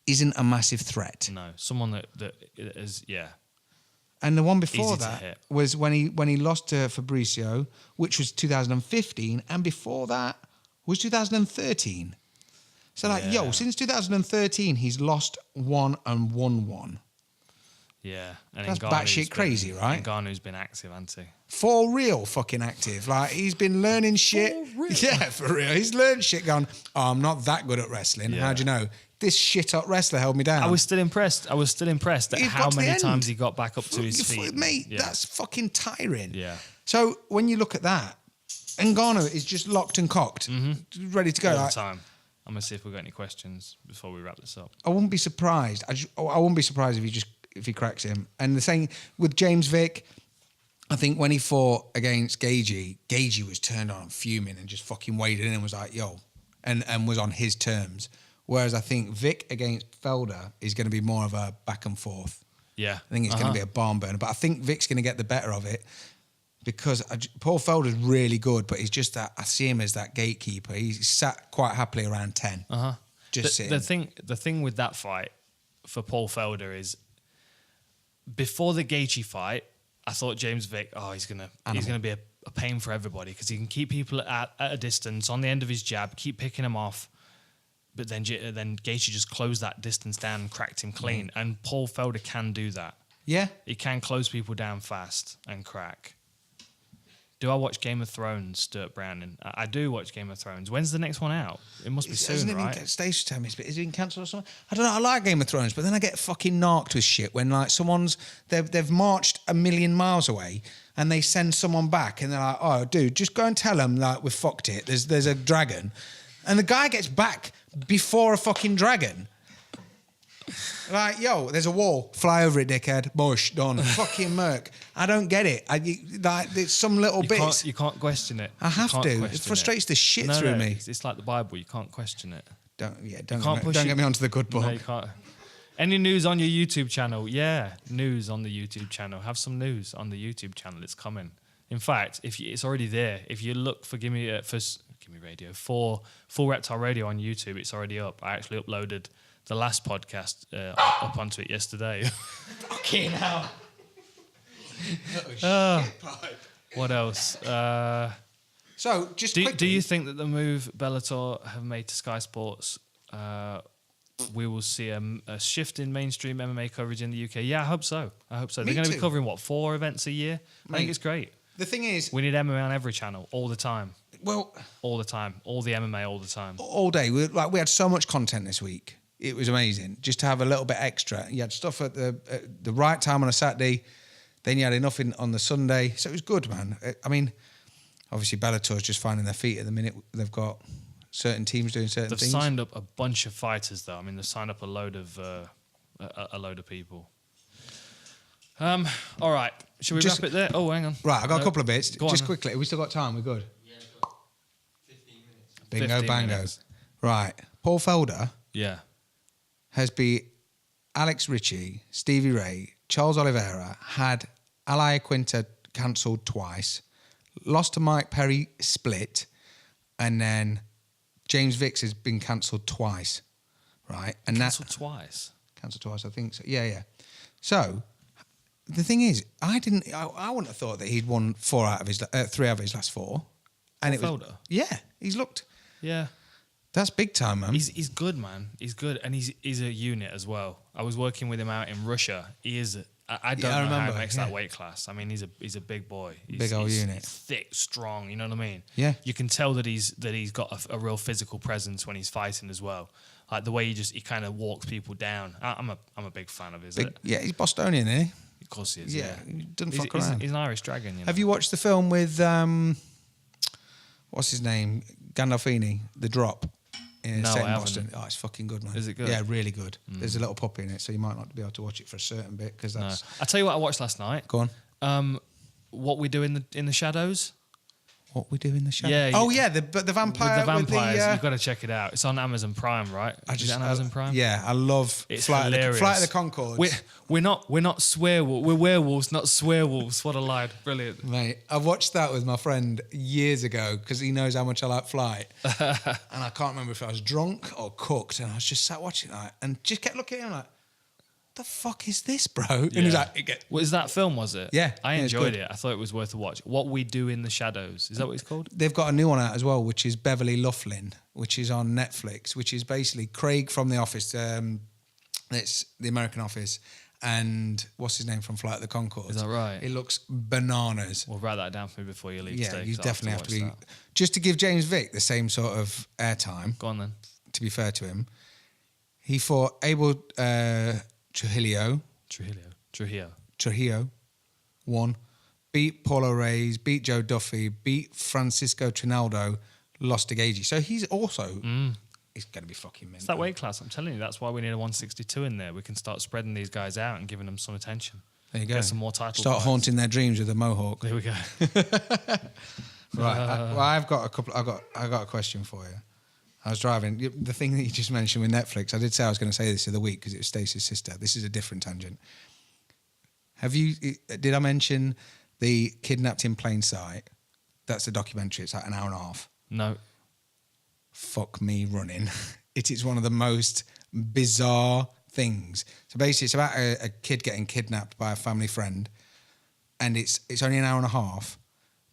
isn't a massive threat. No, someone that is And the one before Easy to that hit. was when he lost to Fabricio, which was 2015, and before that was 2013. So Yeah. since 2013, he's lost one and won one. Yeah. And That's Ngannou's batshit been- crazy, right? Ngannou's been active, hasn't he? For real fucking active. Like, he's been learning shit. Yeah, for real. He's learned shit going, "Oh, I'm not that good at wrestling." Yeah. How do you know? This shit-hot wrestler held me down. I was still impressed at He how got to the many end. times he got back up to his feet. Mate, Yeah. that's fucking tiring. Yeah. So when you look at that, Ngannou is just locked and cocked, ready to go. all the Like, time. I'm gonna see if we've got any questions before we wrap this up. I wouldn't be surprised. I wouldn't be surprised if he cracks him. And the same with James Vick. I think when he fought against Gagey was turned on and fuming and just fucking waded in and was like, "Yo," and was on his terms. Whereas I think Vic against Felder is going to be more of a back and forth. Yeah. I think it's going to be a barn burner. But I think Vic's going to get the better of it because Paul Felder's really good, but he's just that, I see him as that gatekeeper. He's sat quite happily around 10. Just sitting. The thing with that fight for Paul Felder is before the Gaethje fight, I thought James Vick, he's gonna be a pain for everybody because he can keep people at a distance on the end of his jab, keep picking him off. But then Gaethje just closed that distance down and cracked him clean. And Paul Felder can do that. Yeah. He can close people down fast and crack. Do I watch Game of Thrones, Stuart Browning? I do watch Game of Thrones. When's the next one out? It must be soon, right? Stage tell me, is it been cancelled or something? I don't know. I like Game of Thrones, but then I get fucking narked with shit when like they've marched a million miles away and they send someone back and they're like, oh, dude, just go and tell them like we've fucked it. There's a dragon, and the guy gets back before a fucking dragon. Like, yo, there's a wall. Fly over it, dickhead. Bush, done. Fucking Merc. I don't get it. There's some little bits. You can't question it. I have to. It frustrates the shit through me. It's like the Bible. You can't question it. Don't get me onto the good book. No, you can't. Any news on your YouTube channel? Yeah, news on the YouTube channel. Have some news on the YouTube channel. It's coming. In fact, it's already there. If you look for for Full Reptile Radio on YouTube, it's already up. I actually uploaded the last podcast up onto it yesterday. Fucking hell. What else? So, just do you think that the move Bellator have made to Sky Sports, we will see a shift in mainstream MMA coverage in the UK? Yeah, I hope so. They're going to be covering, 4 events a year? I think it's great. The thing is... We need MMA on every channel, all the time. Well... All the time. All the MMA, all the time. All day. We had so much content this week. It was amazing. Just to have a little bit extra. You had stuff at the right time on a Saturday. Then you had enough on the Sunday. So it was good, man. I mean, obviously Bellator's just finding their feet at the minute. They've got certain teams doing certain things. They've signed up a bunch of fighters, though. I mean, they've signed up a load of people. All right. Should we wrap it there? Oh, hang on. Right, I've got a couple of bits. Just quickly. Have we still got time? We're good? Yeah, we've got 15 minutes. Bingo, 15 bango. minutes. Right. Paul Felder Yeah. has beat Alex Ritchie, Stevie Ray, Charles Oliveira, had Ali Quinta cancelled twice, lost to Mike Perry split, and then James Vicks has been cancelled twice, right? And Cancelled twice? Cancelled twice, I think so. Yeah. So, the thing is, I wouldn't have thought that he'd won 3 out of his last 4. And it was... Felder? Yeah, he's looked... Yeah. That's big time, man. He's good, man. He's good, and he's a unit as well. I was working with him out in Russia. He is. I don't know how he makes that weight class. I mean, he's a big boy. Big old unit. He's thick, strong. You know what I mean? Yeah. You can tell that he's got a real physical presence when he's fighting as well. Like the way he kind of walks people down. I'm a big fan of his. Yeah, he's Bostonian, isn't he? Of course he is. Yeah, he doesn't fuck around. He's an Irish dragon. You know? Have you watched the film with what's his name, Gandolfini, The Drop? No, I haven't. Boston. Oh, it's fucking good, man. Is it good? Yeah, really good. There's a little puppy in it, so you might not be able to watch it for a certain bit because that's. No. I tell you what, I watched last night. Go on. What We Do in the Shadows. What We Do in the Shadows. Yeah. Oh yeah, the vampire. With the vampires, you've got to check it out. It's on Amazon Prime, right? Is it on Amazon Prime? Yeah, I love It's Flight hilarious. Flight of the Conchords. We're not swearwolves. We're werewolves, not swearwolves. What a lie! Brilliant. Mate, I watched that with my friend years ago because he knows how much I like Flight. And I can't remember if I was drunk or cooked. And I was just sat watching that and just kept looking at him like, the fuck is this, bro? And he's like, Was that film, was it? Yeah. I it's enjoyed good. it. I thought it was worth a watch. What We Do in the Shadows. Is that what it's called? They've got a new one out as well, which is Beverly Loughlin, which is on Netflix, which is basically Craig from The Office. It's The American Office. And what's his name from Flight of the Conchords? Is that right? It looks bananas. Well, write that down for me before you leave Yeah, today. you 'cause definitely have to be... watch that. Just to give James Vick the same sort of airtime, Go on then. to be fair to him, he fought Abel Trujillo, won, beat Paulo Reyes, beat Joe Duffy, beat Francisco Trinaldo, lost to Gaethje. So he's also... He's going to be fucking mint. It's that weight class. I'm telling you, that's why we need a 162 in there. We can start spreading these guys out and giving them some attention. There you go. Get some more titles. Start haunting their dreams with a mohawk. There we go. Right. Well, I've got a couple. I got a question for you. I was driving. The thing that you just mentioned with Netflix, I did say I was going to say this the other week because it was Stacey's sister. This is a different tangent. Did I mention the Kidnapped in Plain Sight? That's a documentary. It's like an hour and a half. No. Fuck me running. It is one of the most bizarre things. So basically, it's about a kid getting kidnapped by a family friend, and it's only an hour and a half.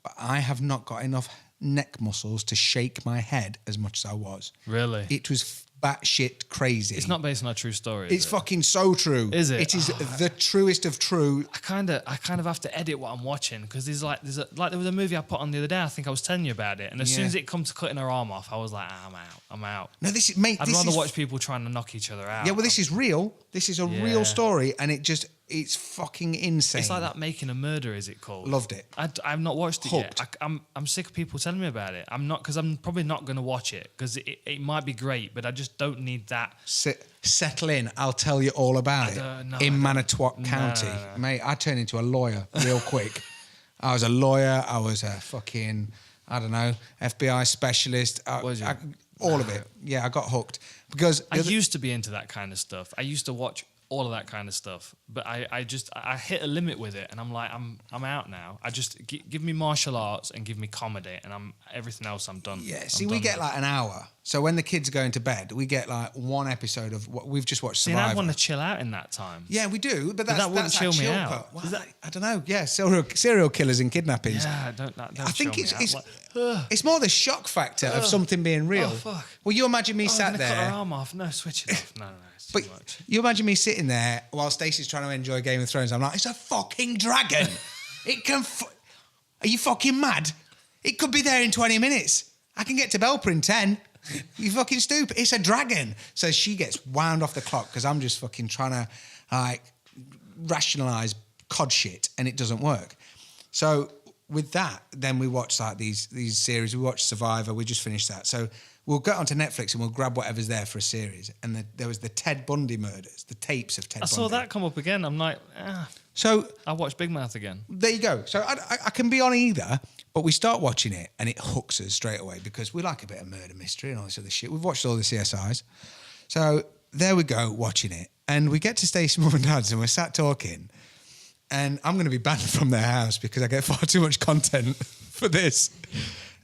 But I have not got enough neck muscles to shake my head as much as I was. Really? It was batshit crazy. It's not based on a true story. It's fucking so true. Is it? It is the truest of true. I kind of have to edit what I'm watching because there was a movie I put on the other day. I think I was telling you about it, and as soon as it come to cutting her arm off, I was like, I'm out. No, this is mate. I'd rather watch people trying to knock each other out. Yeah, well, this is real. This is a real story, and it's fucking insane. It's like that Making a Murder, is it called? Loved it. I've not watched it Hooked. yet. I'm sick of people telling me about it. I'm probably not going to watch it because it might be great, but I just don't need that. Settle in. I'll tell you all about it. In Manitowoc County. No. Mate, I turned into a lawyer real quick. I was a lawyer. I was a fucking, I don't know, FBI specialist. Was you? All of it. Yeah, I got hooked. Because I used to be into that kind of stuff. I used to watch all of that kind of stuff, but I hit a limit with it, and I'm like, I'm out now. I just give me martial arts and give me comedy, and everything else I'm done. Yeah, see, we get like an hour. So when the kids are going to bed, we get like one episode of what we've just watched. See, Survivor. I want to chill out in that time. Yeah, we do, but that wouldn't that's chill me out. Part. Well, I don't know. Yeah, serial killers and kidnappings. Yeah, don't I think chill me out. it's more the shock factor of something being real. Oh, fuck. Well, you imagine me sat I'm there. cut her arm off. No, switch it off. No, it's too much. You imagine me sitting there while Stacey's trying to enjoy Game of Thrones. I'm like, it's a fucking dragon. It can. Are you fucking mad? It could be there in 20 minutes. I can get to Belper in 10. You fucking stupid. It's a dragon. So she gets wound off the clock because I'm just fucking trying to like rationalise cod shit, and it doesn't work. So with that, then we watch like these series. We watch Survivor. We just finished that. So we'll get onto Netflix and we'll grab whatever's there for a series. And there was the Ted Bundy murders, the tapes of Ted Bundy. I saw that come up again. I'm like, So I watched Big Mouth again. there you go. So I can be on either, but we start watching it and it hooks us straight away because we like a bit of murder mystery and all this other shit. We've watched all the CSIs. So there we go, watching it. And we get to Stacey's mum and dad's and we're sat talking. And I'm going to be banned from their house because I get far too much content for this.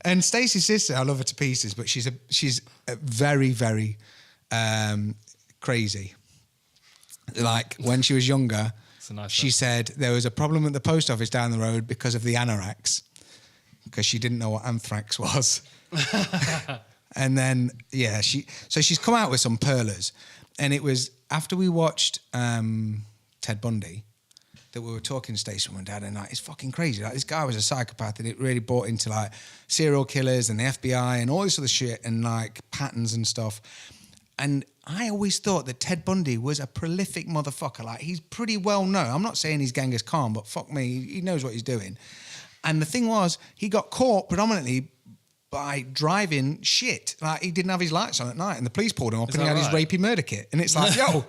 And Stacey's sister, I love her to pieces, but she's a very, very crazy. Like when she was younger, she said there was a problem at the post office down the road because of the anoraks, because she didn't know what anthrax was. And then, yeah, she's come out with some perlers. And it was after we watched Ted Bundy that we were talking to Stacey and Dad, and like, it's fucking crazy. Like, this guy was a psychopath, and it really brought into like serial killers and the FBI and all this other shit and like patterns and stuff. And I always thought that Ted Bundy was a prolific motherfucker. Like, he's pretty well known. I'm not saying he's Genghis Khan, but fuck me, he knows what he's doing. And the thing was, he got caught predominantly by driving shit. Like, he didn't have his lights on at night, and the police pulled him up and he had his rapey murder kit. And it's like, yo,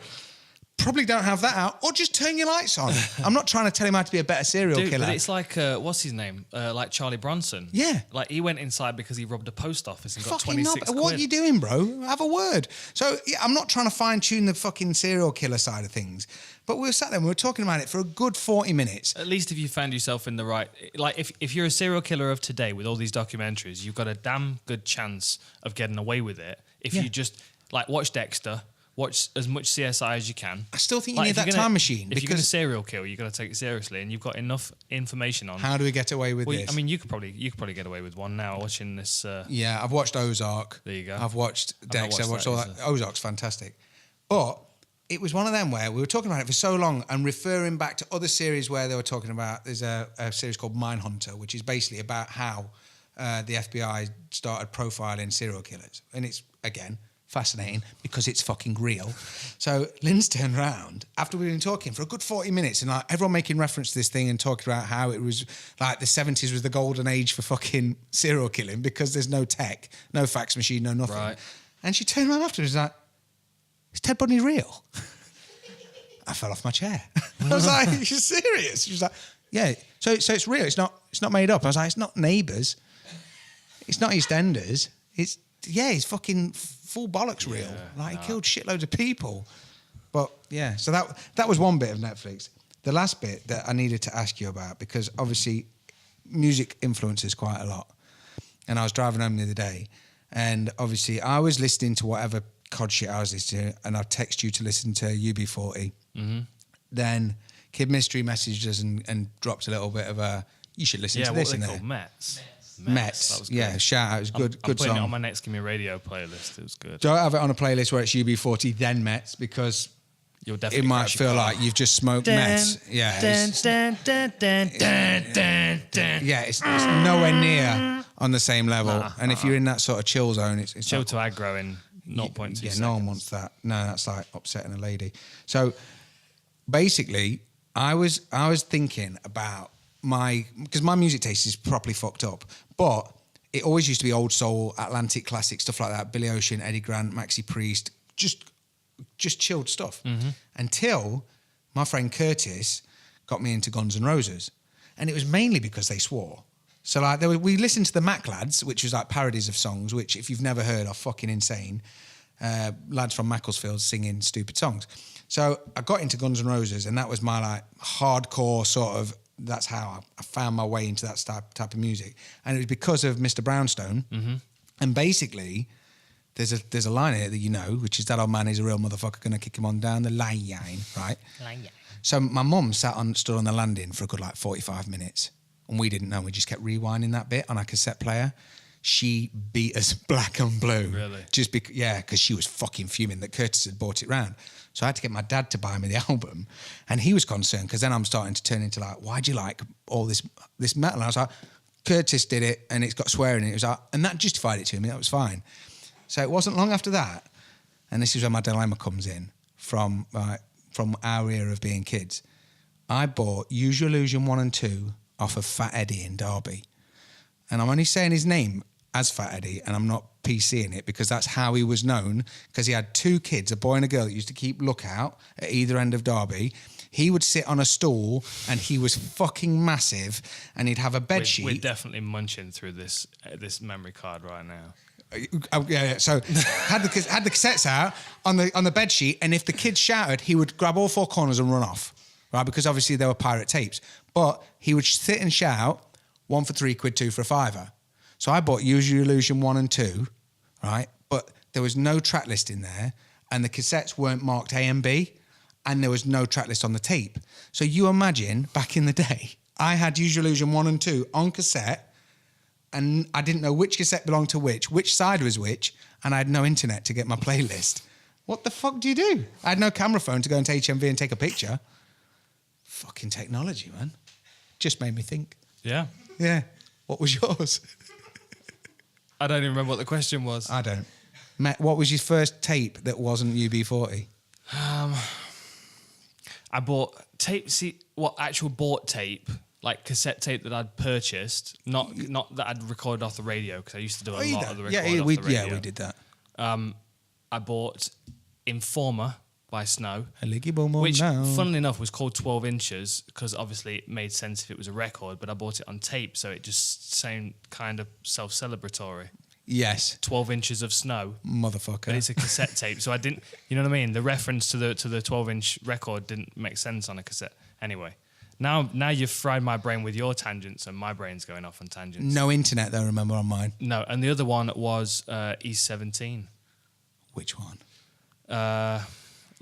probably don't have that out, or just turn your lights on. I'm not trying to tell him how to be a better serial killer. But it's like, what's his name? Like Charlie Bronson. Yeah. Like, he went inside because he robbed a post office and got fucking 26 quid. What are you doing, bro? Have a word. So, yeah, I'm not trying to fine-tune the fucking serial killer side of things. But we were sat there and we were talking about it for a good 40 minutes. At least if you found yourself in the right... Like, if you're a serial killer of today with all these documentaries, you've got a damn good chance of getting away with it. If you just, like, watch Dexter, watch as much CSI as you can. I still think you need that time machine. If you're going to serial kill, you've got to take it seriously, and you've got enough information on... How do we get away with this? I mean, you could probably get away with one now watching this... Yeah, I've watched Ozark. There you go. I've watched Dexter. I've watched all that. Ozark's fantastic. But it was one of them where we were talking about it for so long and referring back to other series where they were talking about... There's a series called Mindhunter, which is basically about how the FBI started profiling serial killers. And it's, again, fascinating because it's fucking real. So Lynn's turned around after we've been talking for a good 40 minutes and like everyone making reference to this thing and talking about how it was like the 70s was the golden age for fucking serial killing because there's no tech, no fax machine, no nothing. Right. And she turned around afterwards and was like, is Ted Bundy real? I fell off my chair. I was like, you're serious? She was like, yeah. So it's real. It's not made up. I was like, it's not Neighbours. It's not EastEnders. he's fucking full bollocks real. He killed shitloads of people. But yeah, so that was one bit of Netflix. The last bit that I needed to ask you about, because obviously music influences quite a lot. And I was driving home the other day, and obviously I was listening to whatever cod shit I was listening to, and I'd text you to listen to UB40. Mm-hmm. Then Kid Mystery messaged us and dropped a little bit of a, you should listen to this in there. Yeah, what they called Mets. Mets. That was good. Yeah, shout out. It was good. I'm putting song. it on my Next Give Me Radio playlist. It was good. Don't have it on a playlist where it's UB40 then Mets, because You'll definitely it might feel like you've just smoked Mets. Yeah. It's nowhere near on the same level. And if you're in that sort of chill zone, it's chill to aggro in 0.2 Yeah, seconds. no one wants that. No, that's like upsetting a lady. So basically, I was thinking about because my music taste is properly fucked up, but it always used to be old soul, Atlantic classic, stuff like that, Billy Ocean, Eddie Grant, Maxi Priest, just chilled stuff. Mm-hmm. Until my friend Curtis got me into Guns N' Roses. And it was mainly because they swore. So like we listened to the Mac Lads, which was like parodies of songs, which if you've never heard are fucking insane. Lads from Macclesfield singing stupid songs. So I got into Guns N' Roses, and that was my like hardcore sort of, that's how I found my way into that type of music. And it was because of Mr. Brownstone. Mm-hmm. And basically, there's a line here that you know, which is that old man is a real motherfucker, gonna kick him on down the line, right? So my mum stood on the landing for a good like 45 minutes, and we didn't know. We just kept rewinding that bit on our cassette player. She beat us black and blue. Really? Just because she was fucking fuming that Curtis had bought it round. So I had to get my dad to buy me the album, and he was concerned because then I'm starting to turn into like, why do you like all this metal? And I was like, Curtis did it, and it's got swearing in it. It was like, and that justified it to me. That was fine. So it wasn't long after that, and this is where my dilemma comes in from our era of being kids. I bought Use Your Illusion 1 and 2 off of Fat Eddie in Derby. And I'm only saying his name as Fat Eddie, and I'm not PCing it because that's how he was known, because he had two kids, a boy and a girl, that used to keep lookout at either end of Derby. He would sit on a stool, and he was fucking massive, and he'd have a bed sheet. We're definitely munching through this memory card right now. Yeah. So had the cassettes out on the bed sheet, and if the kids shouted, he would grab all four corners and run off, right? Because obviously they were pirate tapes. But he would sit and shout, 1 for £3, 2 for £5. So I bought Use Your Illusion 1 and 2, right? But there was no track list in there, and the cassettes weren't marked A and B, and there was no track list on the tape. So you imagine back in the day, I had Use Your Illusion 1 and 2 on cassette, and I didn't know which cassette belonged to which side was which, and I had no internet to get my playlist. What the fuck do you do? I had no camera phone to go into HMV and take a picture. Fucking technology, man. Just made me think. Yeah. Yeah. What was yours? I don't even remember what the question was. I don't. Matt, what was your first tape that wasn't UB40? I bought tape. Actual bought tape, like cassette tape that I'd purchased, not that I'd recorded off the radio, because I used to do a lot of the recording off the radio. Yeah, we did that. I bought Informer by Snow, which, funnily enough, was called 12 inches because obviously it made sense if it was a record, but I bought it on tape, so it just sounded kind of self-celebratory. Yes. 12 inches of snow. Motherfucker. But it's a cassette tape, so I didn't, you know what I mean? The reference to the 12-inch record didn't make sense on a cassette. Anyway, now you've fried my brain with your tangents, and my brain's going off on tangents. No internet, though, remember, on mine. No, and the other one was E17. Which one?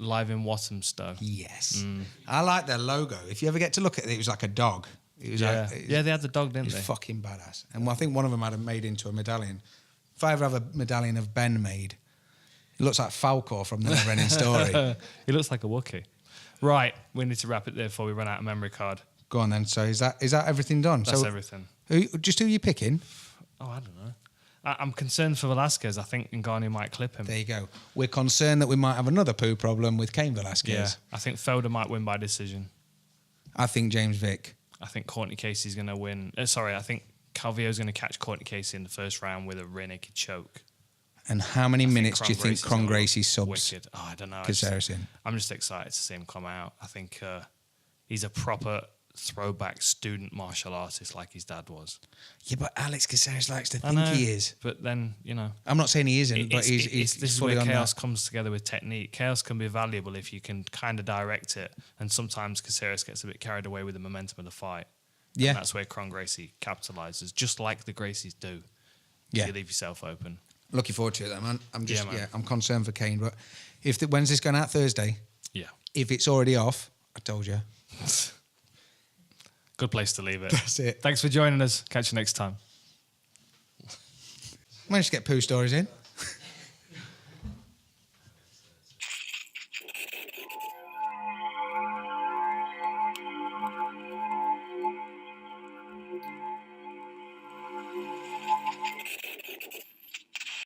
Live in Walthamstow. Yes. I like their logo. If you ever get to look at it, it was like a dog. It was they had the dog, didn't they? It was fucking badass. And I think one of them had it made into a medallion. If I ever have a medallion of Ben made, it looks like Falcor from the Neverending Story. He looks like a Wookiee. Right, we need to wrap it there before we run out of memory card. Go on then. So is that everything done? That's everything. Who are you picking? Oh, I don't know. I'm concerned for Velasquez. I think Ngannou might clip him. There you go. We're concerned that we might have another poo problem with Cain Velasquez. Yeah, I think Felder might win by decision. I think James Vick. I think Courtney Casey's going to win. I think Calvillo's going to catch Courtney Casey in the first round with a rear naked choke. And how many minutes do you think Cron Gracie subs? Wicked. Oh, I don't know. Saracen. I'm just excited to see him come out. I think he's a proper throwback student martial artist like his dad was. Yeah, but Alex Caceres likes to I think know, he is. But then, you know. I'm not saying he isn't, but he's this is fully where on chaos that. comes together with technique. Chaos can be valuable if you can kind of direct it, and sometimes Caceres gets a bit carried away with the momentum of the fight. Yeah. And that's where Kron Gracie capitalizes, just like the Gracies do. Yeah. You leave yourself open. Looking forward to it, though, man. I'm just, Yeah, man. I'm concerned for Kane. But when's this going out? Thursday? Yeah. If it's already off, I told you. Good place to leave it. That's it. Thanks for joining us. Catch you next time. Managed to get poo stories in.